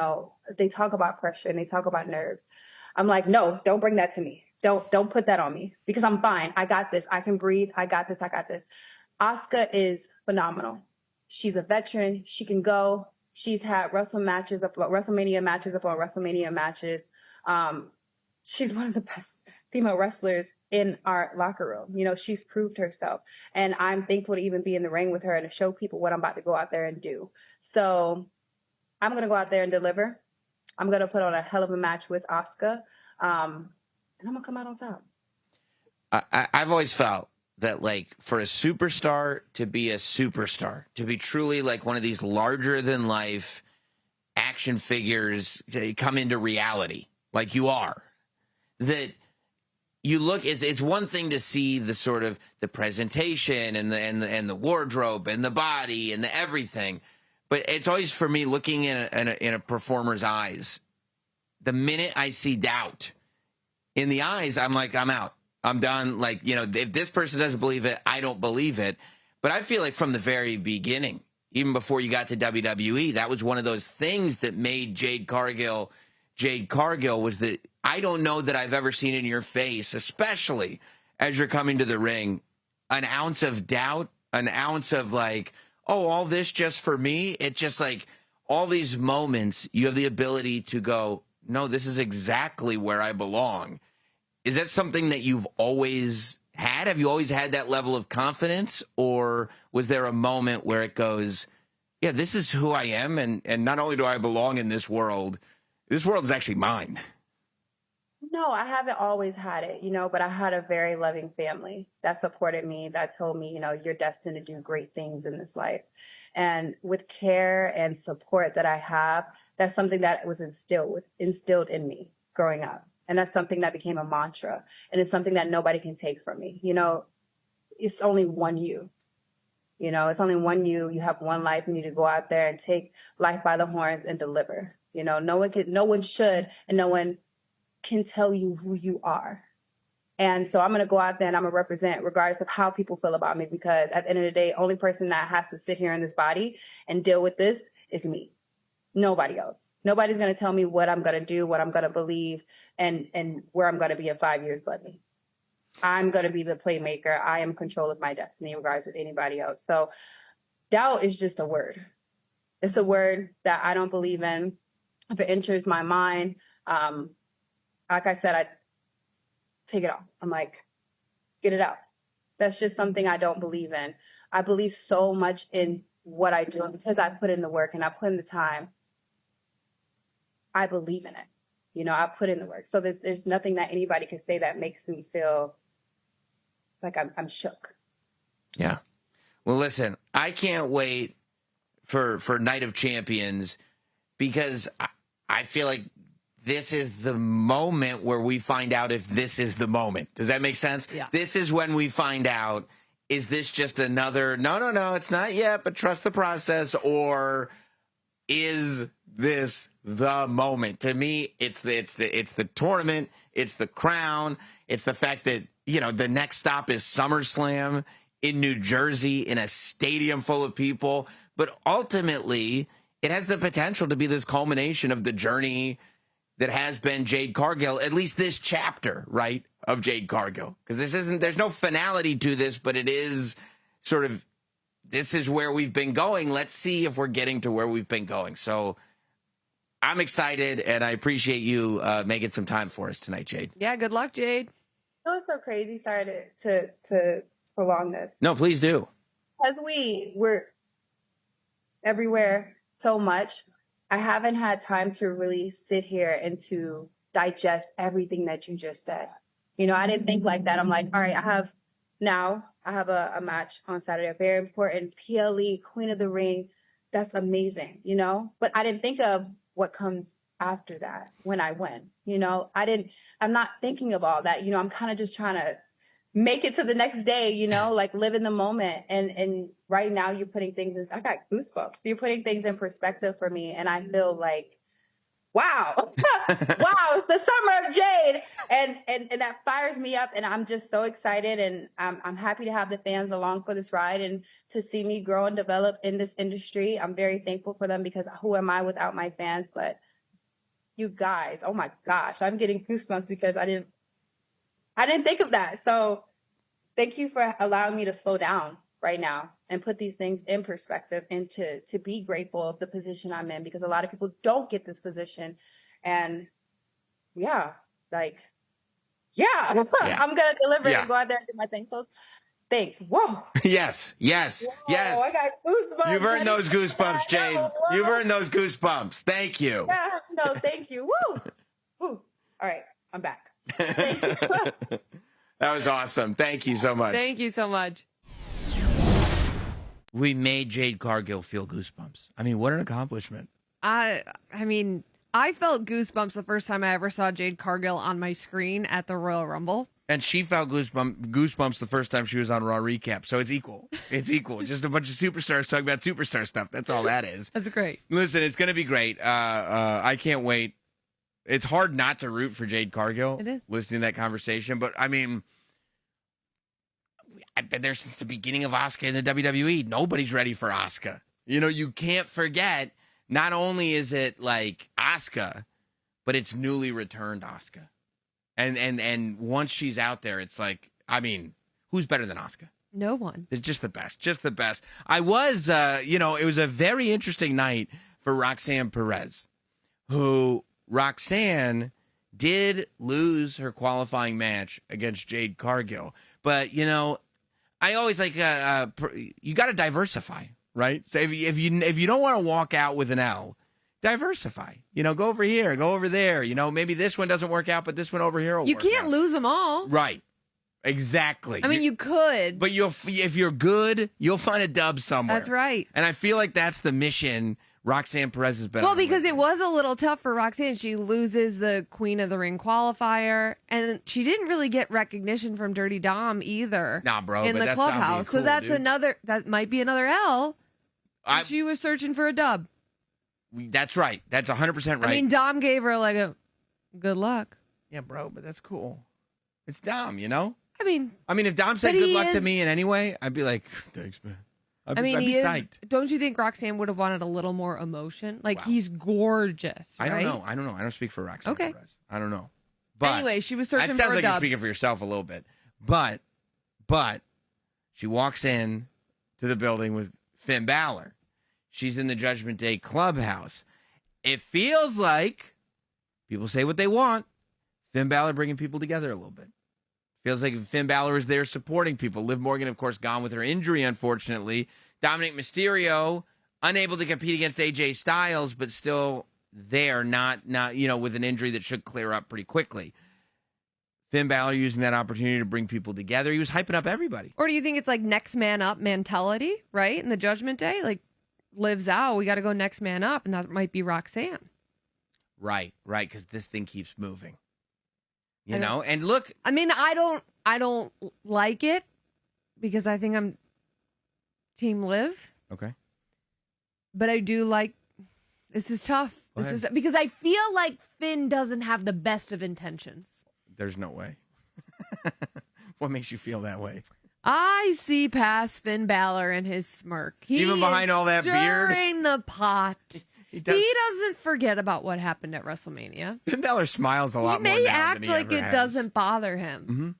they talk about pressure and they talk about nerves. I'm like, no, don't bring that to me. Don't put that on me, because I'm fine. I got this. I can breathe. I got this. Asuka is phenomenal. She's a veteran. She can go. She's had WrestleMania matches upon WrestleMania matches. She's one of the best female wrestlers in our locker room. She's proved herself, and I'm thankful to even be in the ring with her and to show people what I'm about to go out there and do. So I'm going to go out there and deliver. I'm going to put on a hell of a match with Asuka. And I'm going to come out on top. I've always felt that, like, for a superstar to be a superstar, to be truly like one of these larger than life action figures to come into reality like you are, that you look, it's one thing to see the sort of the presentation and the wardrobe and the body and the everything, but it's always, for me, looking in a performer's eyes. The minute I see doubt in the eyes, I'm like, I'm out. I'm done. Like, if this person doesn't believe it, I don't believe it. But I feel like from the very beginning, even before you got to WWE, that was one of those things that made Jade Cargill was that I don't know that I've ever seen in your face, especially as you're coming to the ring, an ounce of doubt, an ounce of like, oh, all this just for me. It's just like all these moments you have the ability to go, no, this is exactly where I belong. Is that something that you've always had? Have you always had that level of confidence? Or was there a moment where it goes, yeah, this is who I am, and not only do I belong in this world is actually mine? No, I haven't always had it, but I had a very loving family that supported me, that told me, you're destined to do great things in this life. And with care and support that I have, that's something that was instilled in me growing up. And that's something that became a mantra. And it's something that nobody can take from me. It's only one you. It's only one you. You have one life. You need to go out there and take life by the horns and deliver. No one should, and no one can tell you who you are. And so I'm going to go out there and I'm going to represent regardless of how people feel about me, because at the end of the day, only person that has to sit here in this body and deal with this is me. Nobody else. Nobody's going to tell me what I'm going to do, what I'm going to believe, and where I'm going to be in 5 years but me. I'm going to be the playmaker. I am in control of my destiny regardless of anybody else. So doubt is just a word. It's a word that I don't believe in. If it enters my mind, like I said, I take it off. I'm like, get it out. That's just something I don't believe in. I believe so much in what I do, and because I put in the work and I put in the time, I believe in it. I put in the work. So there's nothing that anybody can say that makes me feel like I'm shook. Yeah. Well, listen, I can't wait for Night of Champions, because I feel like this is the moment where we find out if this is the moment. Does that make sense? Yeah. This is when we find out, is this just another, no, it's not yet, but trust the process, or is this the moment? To me, it's the tournament, it's the crown, it's the fact that, the next stop is SummerSlam in New Jersey in a stadium full of people, but ultimately it has the potential to be this culmination of the journey that has been Jade Cargill, at least this chapter, right, of Jade Cargill. Because there's no finality to this, but it is sort of, this is where we've been going. Let's see if we're getting to where we've been going. So I'm excited, and I appreciate you making some time for us tonight, Jade. Yeah, good luck, Jade. You know what's so crazy? Sorry to prolong this. No, please do. Because we're everywhere so much, I haven't had time to really sit here and to digest everything that you just said. You know, I didn't think like that. I'm like, all right, I have a match on Saturday, a very important PLE, Queen of the Ring. That's amazing, you know? But I didn't think of what comes after that when I win. You know, I'm not thinking of all that. You know, I'm kind of just trying to make it to the next day, you know, like live in the moment. And right now you're putting things in, I got goosebumps. You're putting things in perspective for me. And I feel like, wow, wow, it's the summer of Jade. And that fires me up. And I'm just so excited. And I'm happy to have the fans along for this ride and to see me grow and develop in this industry. I'm very thankful for them because who am I without my fans? But you guys, oh my gosh, I'm getting goosebumps because I didn't think of that. So thank you for allowing me to slow down right now and put these things in perspective and to be grateful of the position I'm in because a lot of people don't get this position. And yeah, like, yeah. I'm going to deliver and go out there and do my thing. So thanks. Whoa. Yes. Whoa, I got goosebumps. You've earned those goosebumps, Jade. You've earned those goosebumps. Thank you. Yeah, no, thank you. Woo. Woo. All right, I'm back. Thank you. That was awesome. Thank you so much. Thank you so much. We made Jade Cargill feel goosebumps. I mean, what an accomplishment. I mean, I felt goosebumps the first time I ever saw Jade Cargill on my screen at the Royal Rumble. And she felt goosebumps the first time she was on Raw Recap. So it's equal. It's equal. Just a bunch of superstars talking about superstar stuff. That's all that is. That's great. Listen, it's going to be great. I can't wait. It's hard not to root for Jade Cargill. It is. Listening to that conversation. But, I mean, I've been there since the beginning of Asuka in the WWE. Nobody's ready for Asuka. You know, you can't forget, not only is it like Asuka, but it's newly returned Asuka. And once she's out there, it's like, I mean, who's better than Asuka? No one. It's just the best. Just the best. I was, it was a very interesting night for Roxanne Perez, who Roxanne did lose her qualifying match against Jade Cargill. But, you know, I always like, you got to diversify, right? So if you don't want to walk out with an L, diversify. You know, go over here, go over there. You know, maybe this one doesn't work out, but this one over here will You work can't out. lose them all. Right. Exactly. I mean, you could. But if you're good, you'll find a dub somewhere. That's right. And I feel like that's the mission Roxanne Perez has been on. Well, because lately. it was a little tough for Roxanne. She loses the Queen of the Ring qualifier, and she didn't really get recognition from Dirty Dom either. Nah, bro. In but the that's not being clubhouse. cool, So that's dude. that might be another L. She was searching for a dub. That's right. That's 100% right. I mean, Dom gave her like a good luck. Yeah, bro, but that's cool. It's Dom, you know? I mean, if Dom said but good he luck to is- me in any way, I'd be like, thanks, man. I'd be he is, psyched. don't you think Roxanne would have wanted a little more emotion? Like, Wow. he's gorgeous, I don't right? know. I don't speak for Roxanne Okay. Perez. I don't know. But Anyway, she was it searching sounds for a like you're dub. speaking for yourself a little bit. But she walks in to the building with Finn Balor. She's in the Judgment Day clubhouse. It feels like, people say what they want, Finn Balor bringing people together a little bit. Feels like Finn Balor is there supporting people. Liv Morgan, of course, gone with her injury, unfortunately. Dominic Mysterio, unable to compete against AJ Styles, but still there, not with an injury that should clear up pretty quickly. Finn Balor using that opportunity to bring people together. He was hyping up everybody. Or do you think it's like next man up mentality, right? In the Judgment Day? Like, Liv's out, we got to go next man up, and that might be Roxanne. Right, because this thing keeps moving. You know, and look. I mean, I don't like it because I think I'm Team Liv. Okay. But I do like. This is tough. Go ahead. Because I feel like Finn doesn't have the best of intentions. There's no way. What makes you feel that way? I see past Finn Balor and his smirk. Even behind all that beard? stirring the pot. He doesn't forget about what happened at WrestleMania. Finn Balor smiles a lot He more may now act than he like ever it has. doesn't bother him, Mhm.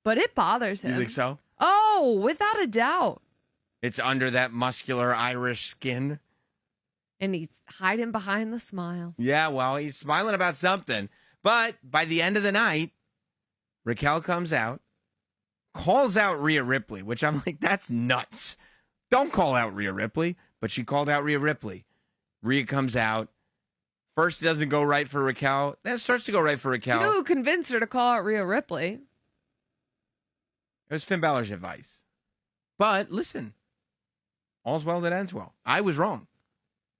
but it bothers him. You think so? Oh, without a doubt. It's under that muscular Irish skin. And he's hiding behind the smile. Yeah, well, he's smiling about something. But by the end of the night, Raquel comes out, calls out Rhea Ripley, which I'm like, that's nuts. Don't call out Rhea Ripley. But she called out Rhea Ripley. Rhea comes out. First, it doesn't go right for Raquel. Then it starts to go right for Raquel. You know who convinced her to call out Rhea Ripley? It was Finn Balor's advice. But listen, all's well that ends well. I was wrong.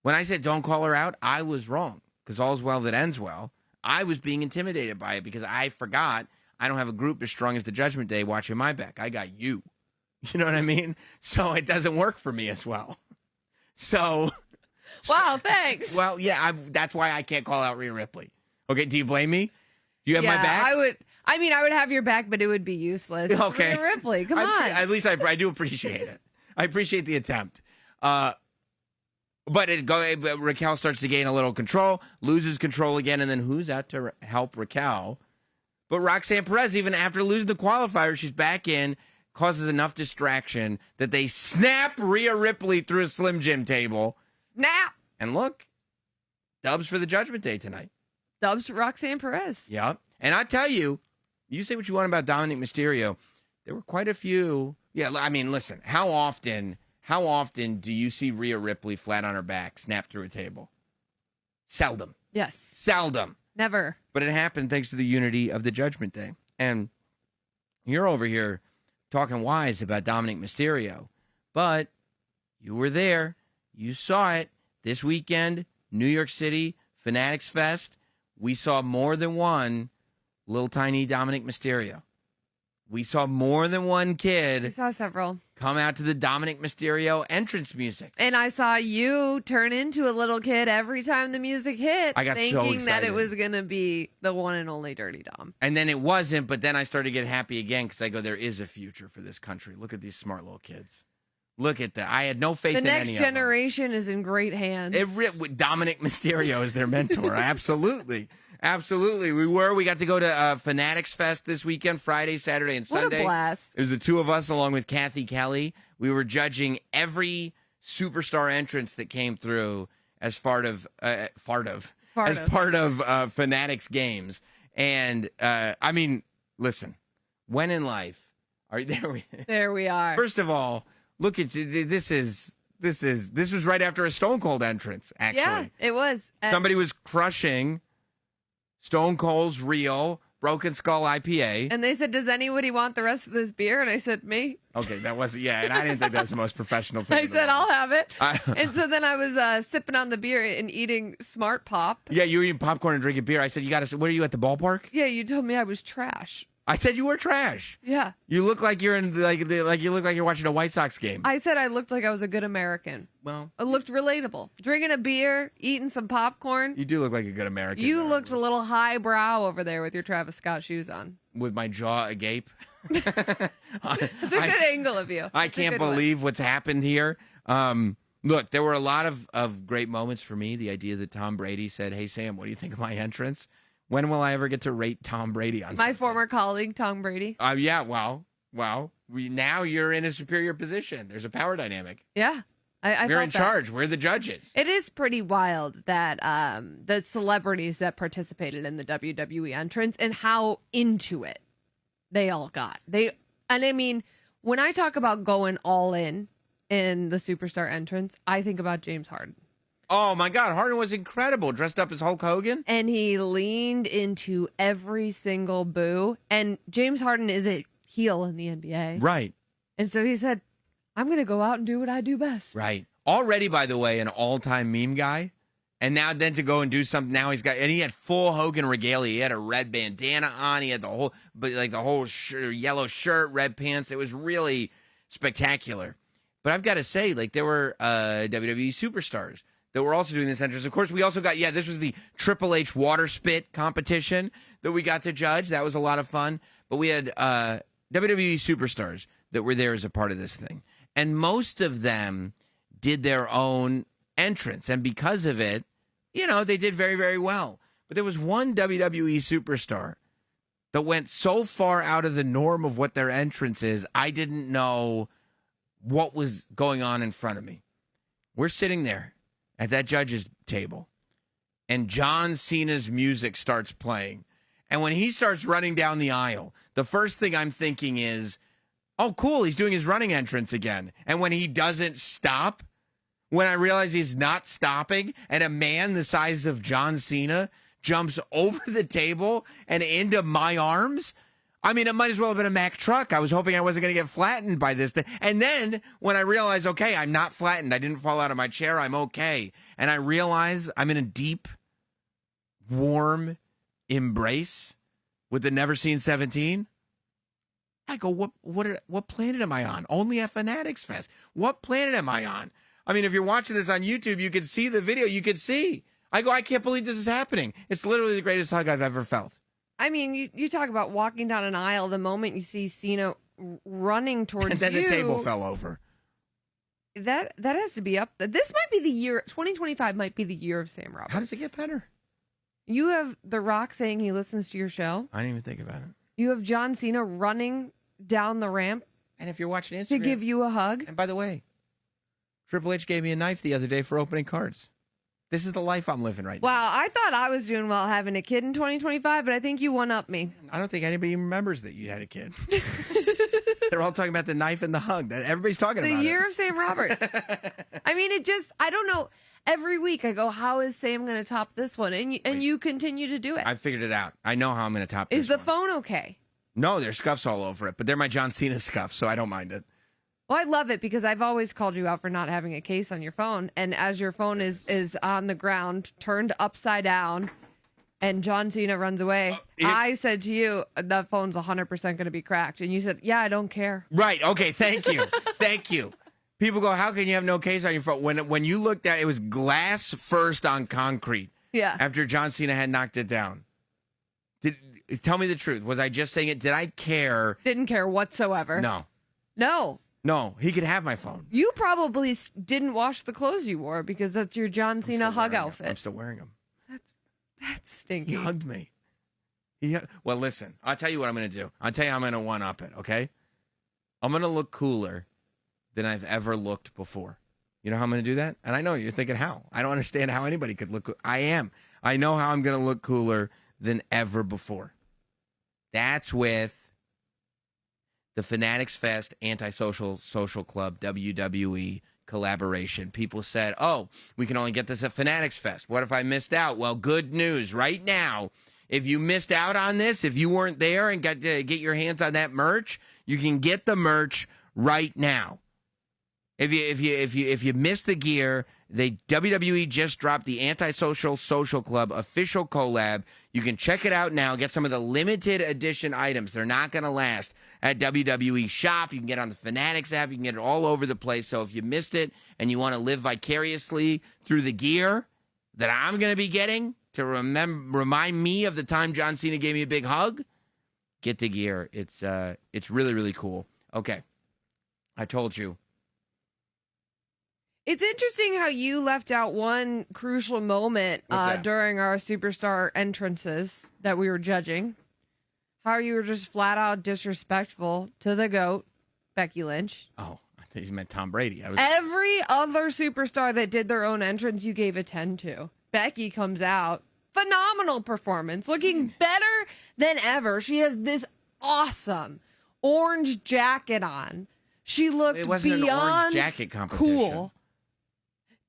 When I said don't call her out, I was wrong. Because all's well that ends well. I was being intimidated by it because I forgot I don't have a group as strong as the Judgment Day watching my back. I got you. You know what I mean? So it doesn't work for me as well. So. Wow, thanks. Well, yeah, that's why I can't call out Rhea Ripley. Okay, do you blame me? Do you have my back? I would have your back, but it would be useless. Okay. Rhea Ripley, come on. At least I do appreciate it. I appreciate the attempt. But Raquel starts to gain a little control, loses control again, and then who's out to help Raquel? But Roxanne Perez, even after losing the qualifier, she's back in, causes enough distraction that they snap Rhea Ripley through a Slim Jim table. Snap! And look, dubs for the Judgment Day tonight. Dubs for Roxanne Perez. Yep. And I tell you, you say what you want about Dominic Mysterio. There were quite a few. Yeah, I mean, listen, how often do you see Rhea Ripley flat on her back, snap through a table? Seldom. Yes. Seldom. Never. But it happened thanks to the unity of the Judgment Day. And you're over here talking wise about Dominic Mysterio. But you were there. You saw it this weekend, New York City, Fanatics Fest. We saw more than one little tiny Dominic Mysterio. We saw more than one kid. I saw several. Come out to the Dominic Mysterio entrance music. And I saw you turn into a little kid every time the music hit. I got so thinking excited that it was going to be the one and only Dirty Dom. And then it wasn't, but then I started to get happy again because I go, there is a future for this country. Look at these smart little kids. Look at that. I had no faith in any of them. The next generation is in great hands. Dominic Mysterio is their mentor. Absolutely. Absolutely. We got to go to Fanatics Fest this weekend, Friday, Saturday, and Sunday. What a blast. It was the two of us along with Kathy Kelly. We were judging every superstar entrance that came through as part of Fanatics games. And I mean, listen, when in life are there we are. First of all, look at you. This was right after a Stone Cold entrance, actually. Yeah, it was. Somebody was crushing Stone Cold's Rio Broken Skull IPA. And they said, does anybody want the rest of this beer? And I said, me. Okay, that wasn't, yeah, and I didn't think that was the most professional thing. I said, I'll have it. And so then I was sipping on the beer and eating Smart Pop. Yeah, you were eating popcorn and drinking beer. I said, what are you at the ballpark? Yeah, you told me I was trash. I said you were trash. Yeah. You look like you're in like you look like you're watching a White Sox game. I said I looked like I was a good American. Well, I looked relatable. Drinking a beer, eating some popcorn. You do look like a good American. You looked a little highbrow over there with your Travis Scott shoes on. With my jaw agape. It's a good angle of you. I can't believe what's happened here. Look, there were a lot of great moments for me. The idea that Tom Brady said, "Hey Sam, what do you think of my entrance?" When will I ever get to rate Tom Brady on my former colleague, Tom Brady? Yeah, well, now you're in a superior position. There's a power dynamic. Yeah. We're in charge. We're the judges. It is pretty wild that the celebrities that participated in the WWE entrance and how into it they all got. I mean, when I talk about going all in the superstar entrance, I think about James Harden. Oh, my God. Harden was incredible, dressed up as Hulk Hogan. And he leaned into every single boo. And James Harden is a heel in the NBA. Right. And so he said, I'm going to go out and do what I do best. Right. Already, by the way, an all-time meme guy. And now then to go and do something, now he had full Hogan regalia. He had a red bandana on. He had the whole yellow shirt, red pants. It was really spectacular. But I've got to say, there were WWE superstars that were also doing this entrance. Of course, we also got, this was the Triple H water spit competition that we got to judge. That was a lot of fun. But we had WWE superstars that were there as a part of this thing. And most of them did their own entrance. And because of it, they did very, very well. But there was one WWE superstar that went so far out of the norm of what their entrance is, I didn't know what was going on in front of me. We're sitting there. at that judge's table, and John Cena's music starts playing, and when he starts running down the aisle, the first thing I'm thinking is, oh, cool, he's doing his running entrance again. And when he doesn't stop, when I realize he's not stopping, and a man the size of John Cena jumps over the table and into my arms, I mean, it might as well have been a Mack truck. I was hoping I wasn't going to get flattened by this thing. And then when I realize, okay, I'm not flattened, I didn't fall out of my chair, I'm okay. And I realize I'm in a deep, warm embrace with the Never Seen 17. I go, what planet am I on? Only at Fanatics Fest. What planet am I on? I mean, if you're watching this on YouTube, you could see the video. You could see. I go, I can't believe this is happening. It's literally the greatest hug I've ever felt. I mean, you talk about walking down an aisle. The moment you see Cena running towards and then you, the table fell over. That has to be up. This might be the year. 2025 might be the year of Sam Roberts. How does it get better? You have The Rock saying he listens to your show. I didn't even think about it. You have John Cena running down the ramp. And if you're watching Instagram, to give you a hug. And by the way, Triple H gave me a knife the other day for opening cards. This is the life I'm living right now. Wow, I thought I was doing well having a kid in 2025, but I think you one up me. I don't think anybody remembers that you had a kid. They're all talking about the knife and the hug. Everybody's talking about it. The year of Sam Roberts. I mean, I don't know. Every week I go, how is Sam going to top this one? And you continue to do it. I figured it out. I know how I'm going to top this Is the one. phone okay? No, there's scuffs all over it, but they're my John Cena scuffs, so I don't mind it. Well, I love it because I've always called you out for not having a case on your phone. And as your phone is on the ground, turned upside down, and John Cena runs away, I said to you, that phone's 100% going to be cracked. And you said, yeah, I don't care. Right. Okay. Thank you. Thank you. People go, how can you have no case on your phone? When you looked at it, was glass first on concrete. Yeah. After John Cena had knocked it down. Tell me the truth. Was I just saying it? Did I care? Didn't care whatsoever. No. No, he could have my phone. You probably didn't wash the clothes you wore because that's your John Cena hug outfit. I'm still wearing them. That's stinky. He hugged me. Well, listen, I'll tell you what I'm going to do. I'll tell you how I'm going to one-up it, okay? I'm going to look cooler than I've ever looked before. You know how I'm going to do that? And I know you're thinking, how? I don't understand how anybody could look. I am. I know how I'm going to look cooler than ever before. That's with the Fanatics Fest Antisocial Social Club WWE collaboration. People said, oh, we can only get this at Fanatics Fest. What if I missed out? Well, good news. Right now, if you missed out on this, if you weren't there and got to get your hands on that merch, you can get the merch right now. If you missed the gear, WWE just dropped the Antisocial Social Club official collab. You can check it out now. Get some of the limited edition items. They're not going to last at WWE Shop. You can get it on the Fanatics app. You can get it all over the place. So if you missed it and you want to live vicariously through the gear that I'm going to be getting to remind me of the time John Cena gave me a big hug, get the gear. It's really, really cool. Okay. I told you. It's interesting how you left out one crucial moment during our superstar entrances that we were judging. How you were just flat out disrespectful to the GOAT, Becky Lynch. Oh, I think he meant Tom Brady. Every other superstar that did their own entrance, you gave a 10 to. Becky comes out, phenomenal performance, looking better than ever. She has this awesome orange jacket on. She looked it wasn't beyond an orange jacket competition. Cool.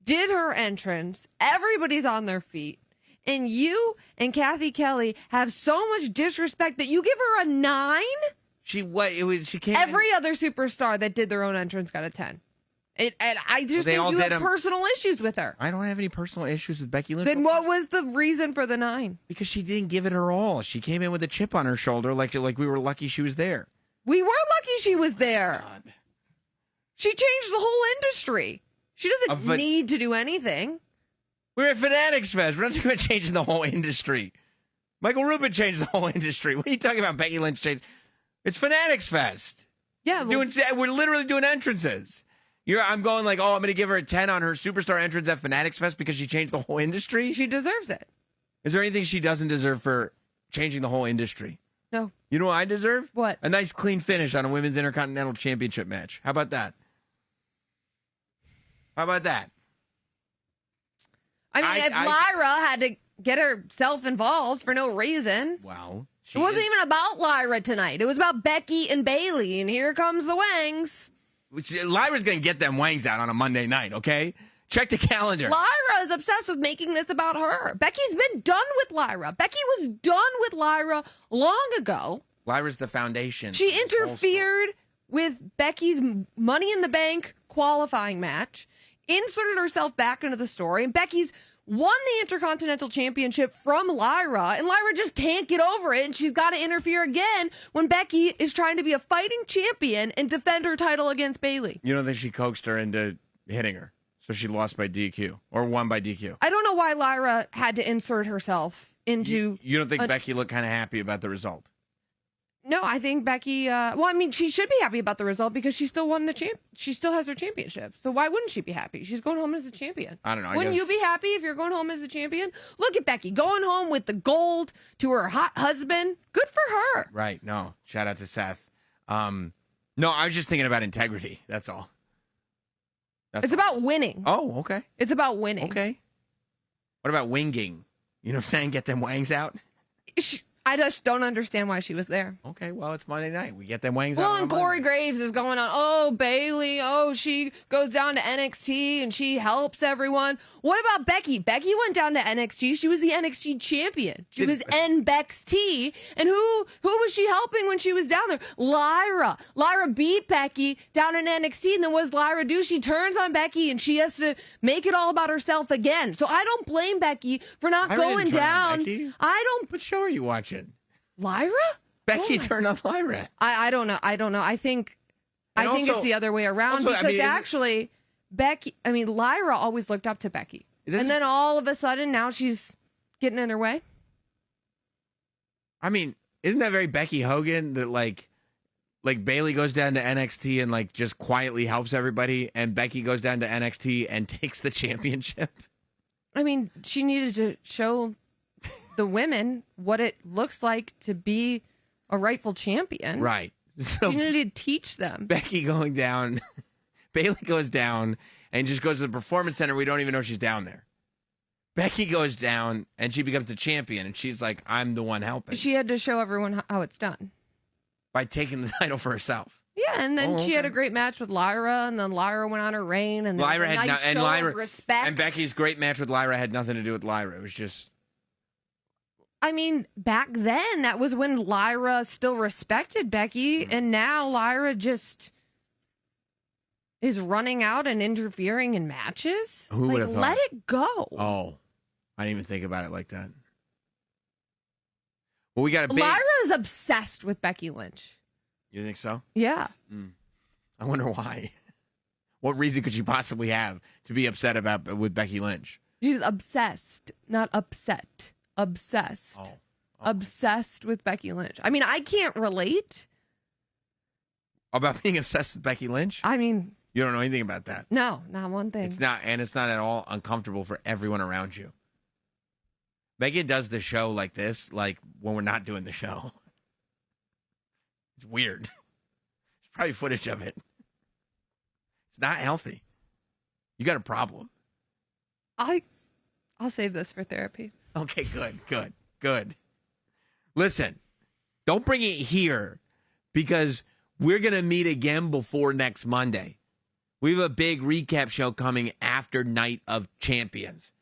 Did her entrance. Everybody's on their feet. And you and Kathy Kelly have so much disrespect that you give her a 9? She came Every other superstar that did their own entrance got a 10. And I just think you have personal issues with her. I don't have any personal issues with Becky Lynch. Then what was the reason for the 9? Because she didn't give it her all. She came in with a chip on her shoulder like we were lucky she was there. We were lucky she was there. God. She changed the whole industry. She doesn't need to do anything. We're at Fanatics Fest. We're not talking about changing the whole industry. Michael Rubin changed the whole industry. What are you talking about? Becky Lynch changed. It's Fanatics Fest. Yeah, we're literally doing entrances. I'm going like, I'm going to give her a 10 on her superstar entrance at Fanatics Fest because she changed the whole industry. She deserves it. Is there anything she doesn't deserve for changing the whole industry? No. You know what I deserve? What? A nice clean finish on a Women's Intercontinental Championship match. How about that? How about that? I mean, if Lyra had to get herself involved for no reason. Wow. It wasn't even about Lyra tonight. It was about Becky and Bayley, and here comes the Wangs. Lyra's going to get them Wangs out on a Monday night, okay? Check the calendar. Lyra is obsessed with making this about her. Becky's been done with Lyra. Becky was done with Lyra long ago. Lyra's the foundation. She interfered with Becky's Money in the Bank qualifying match, inserted herself back into the story, and Becky's won the Intercontinental Championship from Lyra, and Lyra just can't get over it, and she's got to interfere again when Becky is trying to be a fighting champion and defend her title against Bayley. You don't think she coaxed her into hitting her, so she lost by DQ or won by DQ? I don't know why Lyra had to insert herself into... You don't think Becky looked kind of happy about the result? No, I think Becky. Well, I mean, she should be happy about the result because she still won the She still has her championship. So why wouldn't she be happy? She's going home as the champion. I don't know. Wouldn't you be happy if you're going home as the champion? Look at Becky going home with the gold to her hot husband. Good for her. Right. No. Shout out to Seth. No, I was just thinking about integrity. That's all. It's about winning. Oh, okay. It's about winning. Okay. What about winging? You know what I'm saying? Get them Wangs out. I just don't understand why she was there. Okay, well, it's Monday night. We get them Wangs out. Well, and Corey Graves is going on, oh, Bayley, oh, she goes down to NXT and she helps everyone. What about Becky? Becky went down to NXT. She was the NXT champion. She was NBXT. And who was she helping when she was down there? Lyra. Lyra beat Becky down in NXT. And then what does Lyra do? She turns on Becky and she has to make it all about herself again. So I don't blame Becky for not going down. I don't. What show are you watching? Lyra? Becky turned on Lyra. I don't know. I don't know. I think it's the other way around because actually Lyra always looked up to Becky. And then all of a sudden now she's getting in her way. I mean, isn't that very Becky Hogan that like Bayley goes down to NXT and like just quietly helps everybody and Becky goes down to NXT and takes the championship? I mean, she needed to show the women what it looks like to be a rightful champion. Right. So you needed to teach them. Becky going down, Bayley goes down and just goes to the Performance Center. We don't even know she's down there. Becky goes down and she becomes the champion and she's like, I'm the one helping. She had to show everyone how it's done. By taking the title for herself. Yeah, and then she had a great match with Lyra, and then Lyra went on her reign, and Lyra had nice show of respect. And Becky's great match with Lyra had nothing to do with Lyra. It was just... I mean, back then, that was when Lyra still respected Becky, and now Lyra just is running out and interfering in matches. Who would have thought? Let it go. Oh, I didn't even think about it like that. Well, we got a big... Lyra is obsessed with Becky Lynch. You think so? Yeah. I wonder why. What reason could she possibly have to be upset with Becky Lynch? She's obsessed, not upset. Obsessed. Oh. Obsessed with Becky Lynch. I mean, I can't relate. About being obsessed with Becky Lynch? I mean... You don't know anything about that. No, not one thing. It's not at all uncomfortable for everyone around you. Megan does the show like this, like when we're not doing the show. It's weird. There's probably footage of it. It's not healthy. You got a problem. I'll save this for therapy. Okay, good. Listen, don't bring it here because we're going to meet again before next Monday. We have a big recap show coming after Night of Champions,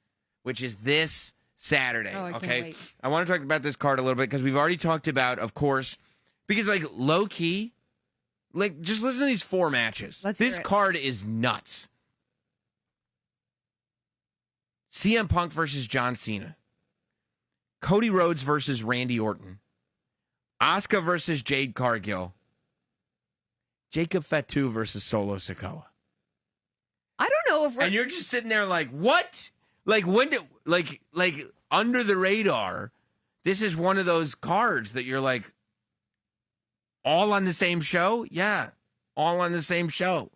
which is this Saturday. Oh, I okay. can't wait. I want to talk about this card a little bit because we've already talked about, of course, because like low key, like just listen to these 4 matches. This card is nuts. CM Punk versus John Cena. Cody Rhodes versus Randy Orton. Asuka versus Jade Cargill. Jacob Fatu versus Solo Sikoa. I don't know if we're... And you're just sitting there like, what? Like when did like under the radar, this is one of those cards that you're like, all on the same show? Yeah. All on the same show.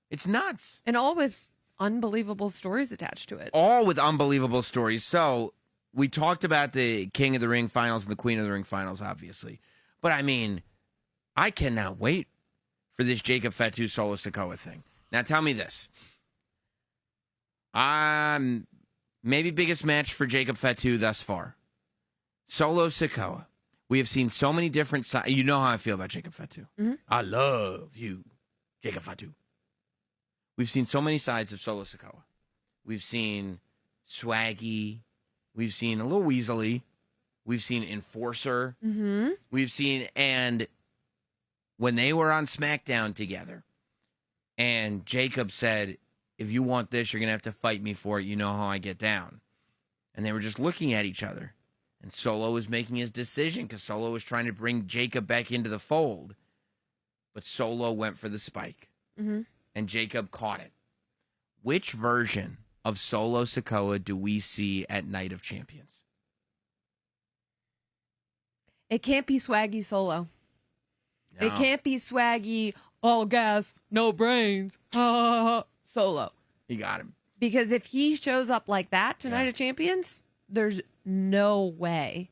It's nuts. And all with unbelievable stories attached to it. All with unbelievable stories. So we talked about the King of the Ring finals and the Queen of the Ring finals, obviously. But I mean, I cannot wait for this Jacob Fatu Solo Sikoa thing. Now tell me this. maybe biggest match for Jacob Fatu thus far. Solo Sikoa. We have seen so many different sides. You know how I feel about Jacob Fatu. Mm-hmm. I love you, Jacob Fatu. We've seen so many sides of Solo Sikoa. We've seen swaggy. We've seen a little weaselly. We've seen enforcer. Mm-hmm. We've seen, and when they were on SmackDown together, and Jacob said, if you want this, you're going to have to fight me for it. You know how I get down. And they were just looking at each other. And Solo was making his decision because Solo was trying to bring Jacob back into the fold. But Solo went for the spike. Mm-hmm. And Jacob caught it. Which version of Solo Sikoa do we see at Night of Champions? It can't be swaggy Solo. No. It can't be swaggy, all gas, no brains, Solo. He got him. Because if he shows up like that tonight Yeah. of Champions, there's no way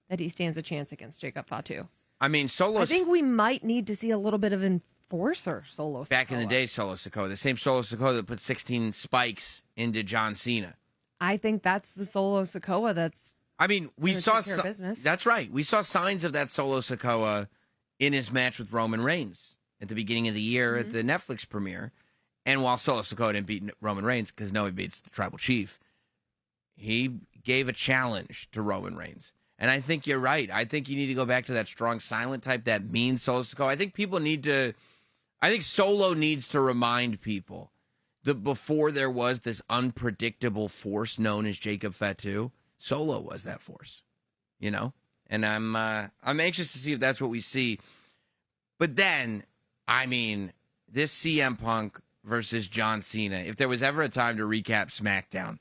that he stands a chance against Jacob Fatu. I mean, Solo. I think we might need to see a little bit of enforcer Solo back in the Sikoa. day, Solo Sikoa, the same Solo Sikoa that put 16 spikes into John Cena. I think that's the Solo Sikoa that's I mean, we Gonna saw take care of business. That's right. We saw signs of that Solo Sikoa in his match with Roman Reigns at the beginning of the year at the Netflix premiere. And while Solo Sikoa didn't beat Roman Reigns because no, he beats the Tribal Chief, he gave a challenge to Roman Reigns. And I think you're right. I think you need to go back to that strong silent type, that mean Solo Sikoa. I think Solo needs to remind people that before there was this unpredictable force known as Jacob Fatu, Solo was that force, you know? And I'm anxious to see if that's what we see. But then, I mean, this CM Punk versus John Cena, if there was ever a time to recap SmackDown,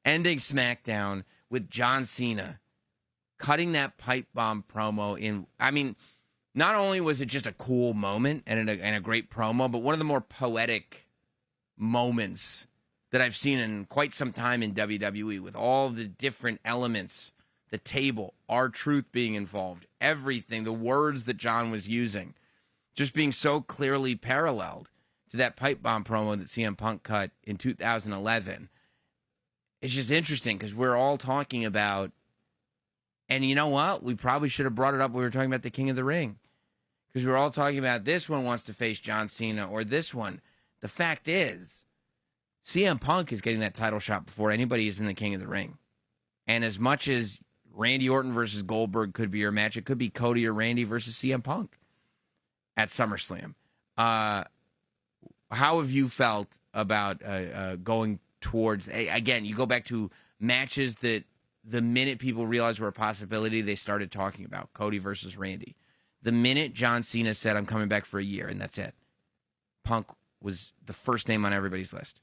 ending SmackDown with John Cena cutting that pipe bomb promo in, I mean, not only was it just a cool moment and a great promo, but one of the more poetic moments that I've seen in quite some time in WWE, with all the different elements, the table, R-Truth being involved, everything, the words that John was using, just being so clearly paralleled to that pipe bomb promo that CM Punk cut in 2011. It's just interesting because we're all talking about, and you know what? We probably should have brought it up when we were talking about the King of the Ring, because we were all talking about this one wants to face John Cena or this one. The fact is, CM Punk is getting that title shot before anybody is in the King of the Ring. And as much as Randy Orton versus Goldberg could be your match, it could be Cody or Randy versus CM Punk at SummerSlam. How have you felt about going towards, again, you go back to matches that the minute people realized were a possibility, they started talking about Cody versus Randy. The minute John Cena said, I'm coming back for a year, and that's it, Punk was the first name on everybody's list.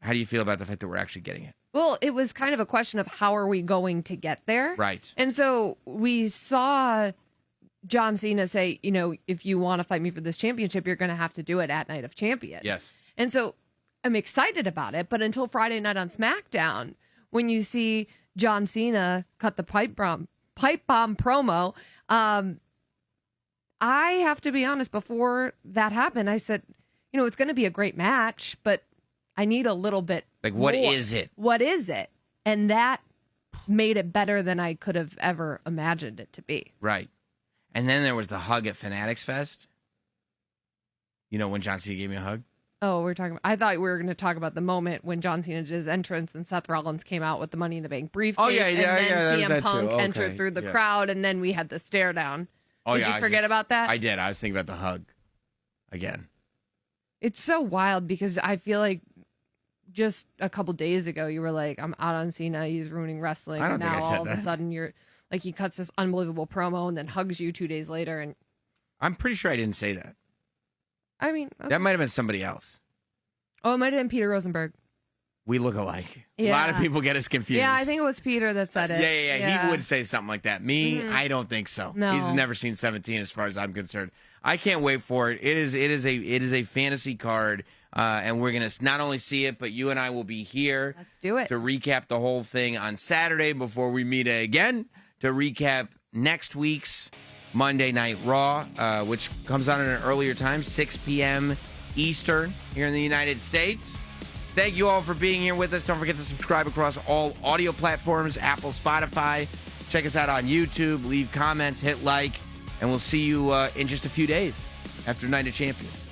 How do you feel about the fact that we're actually getting it? Well, it was kind of a question of how are we going to get there? Right. And so we saw John Cena say, you know, if you want to fight me for this championship, you're going to have to do it at Night of Champions. Yes. And so I'm excited about it. But until Friday night on SmackDown, when you see John Cena cut the pipe bomb promo, I have to be honest, before that happened, I said, you know, it's going to be a great match, but I need a little bit Like, what more. is it? What is it? And that made it better than I could have ever imagined it to be. Right. And then there was the hug at Fanatics Fest. You know, when John Cena gave me a hug? Oh, I thought we were going to talk about the moment when John Cena did his entrance and Seth Rollins came out with the Money in the Bank briefcase. Oh, yeah, and yeah, then yeah, that was CM that too. Punk Okay, entered through the yeah. crowd, and then we had the stare down. Oh, Did yeah. you forget about that? I did. I was thinking about the hug again. It's so wild because I feel like just a couple days ago you were like, I'm out on Cena, he's ruining wrestling. I don't And think now I said all of a that. sudden you're like, he cuts this unbelievable promo and then hugs you 2 days later. And I'm pretty sure I didn't say that. I mean, okay. That might have been somebody else. Oh, it might have been Peter Rosenberg. We look alike. A lot of Yeah. people get us confused. Yeah, I think it was Peter that said it. Yeah. He would say something like that. Me, Mhm. I don't think so. No. He's never seen 17 as far as I'm concerned. I can't wait for it. It is a fantasy card, and we're gonna not only see it, but you and I will be here Let's do it. to recap the whole thing on Saturday before we meet again to recap next week's Monday Night Raw, which comes on at an earlier time, 6 p.m. Eastern here in the United States. Thank you all for being here with us. Don't forget to subscribe across all audio platforms, Apple, Spotify. Check us out on YouTube. Leave comments, hit like, and we'll see you in just a few days after Night of Champions.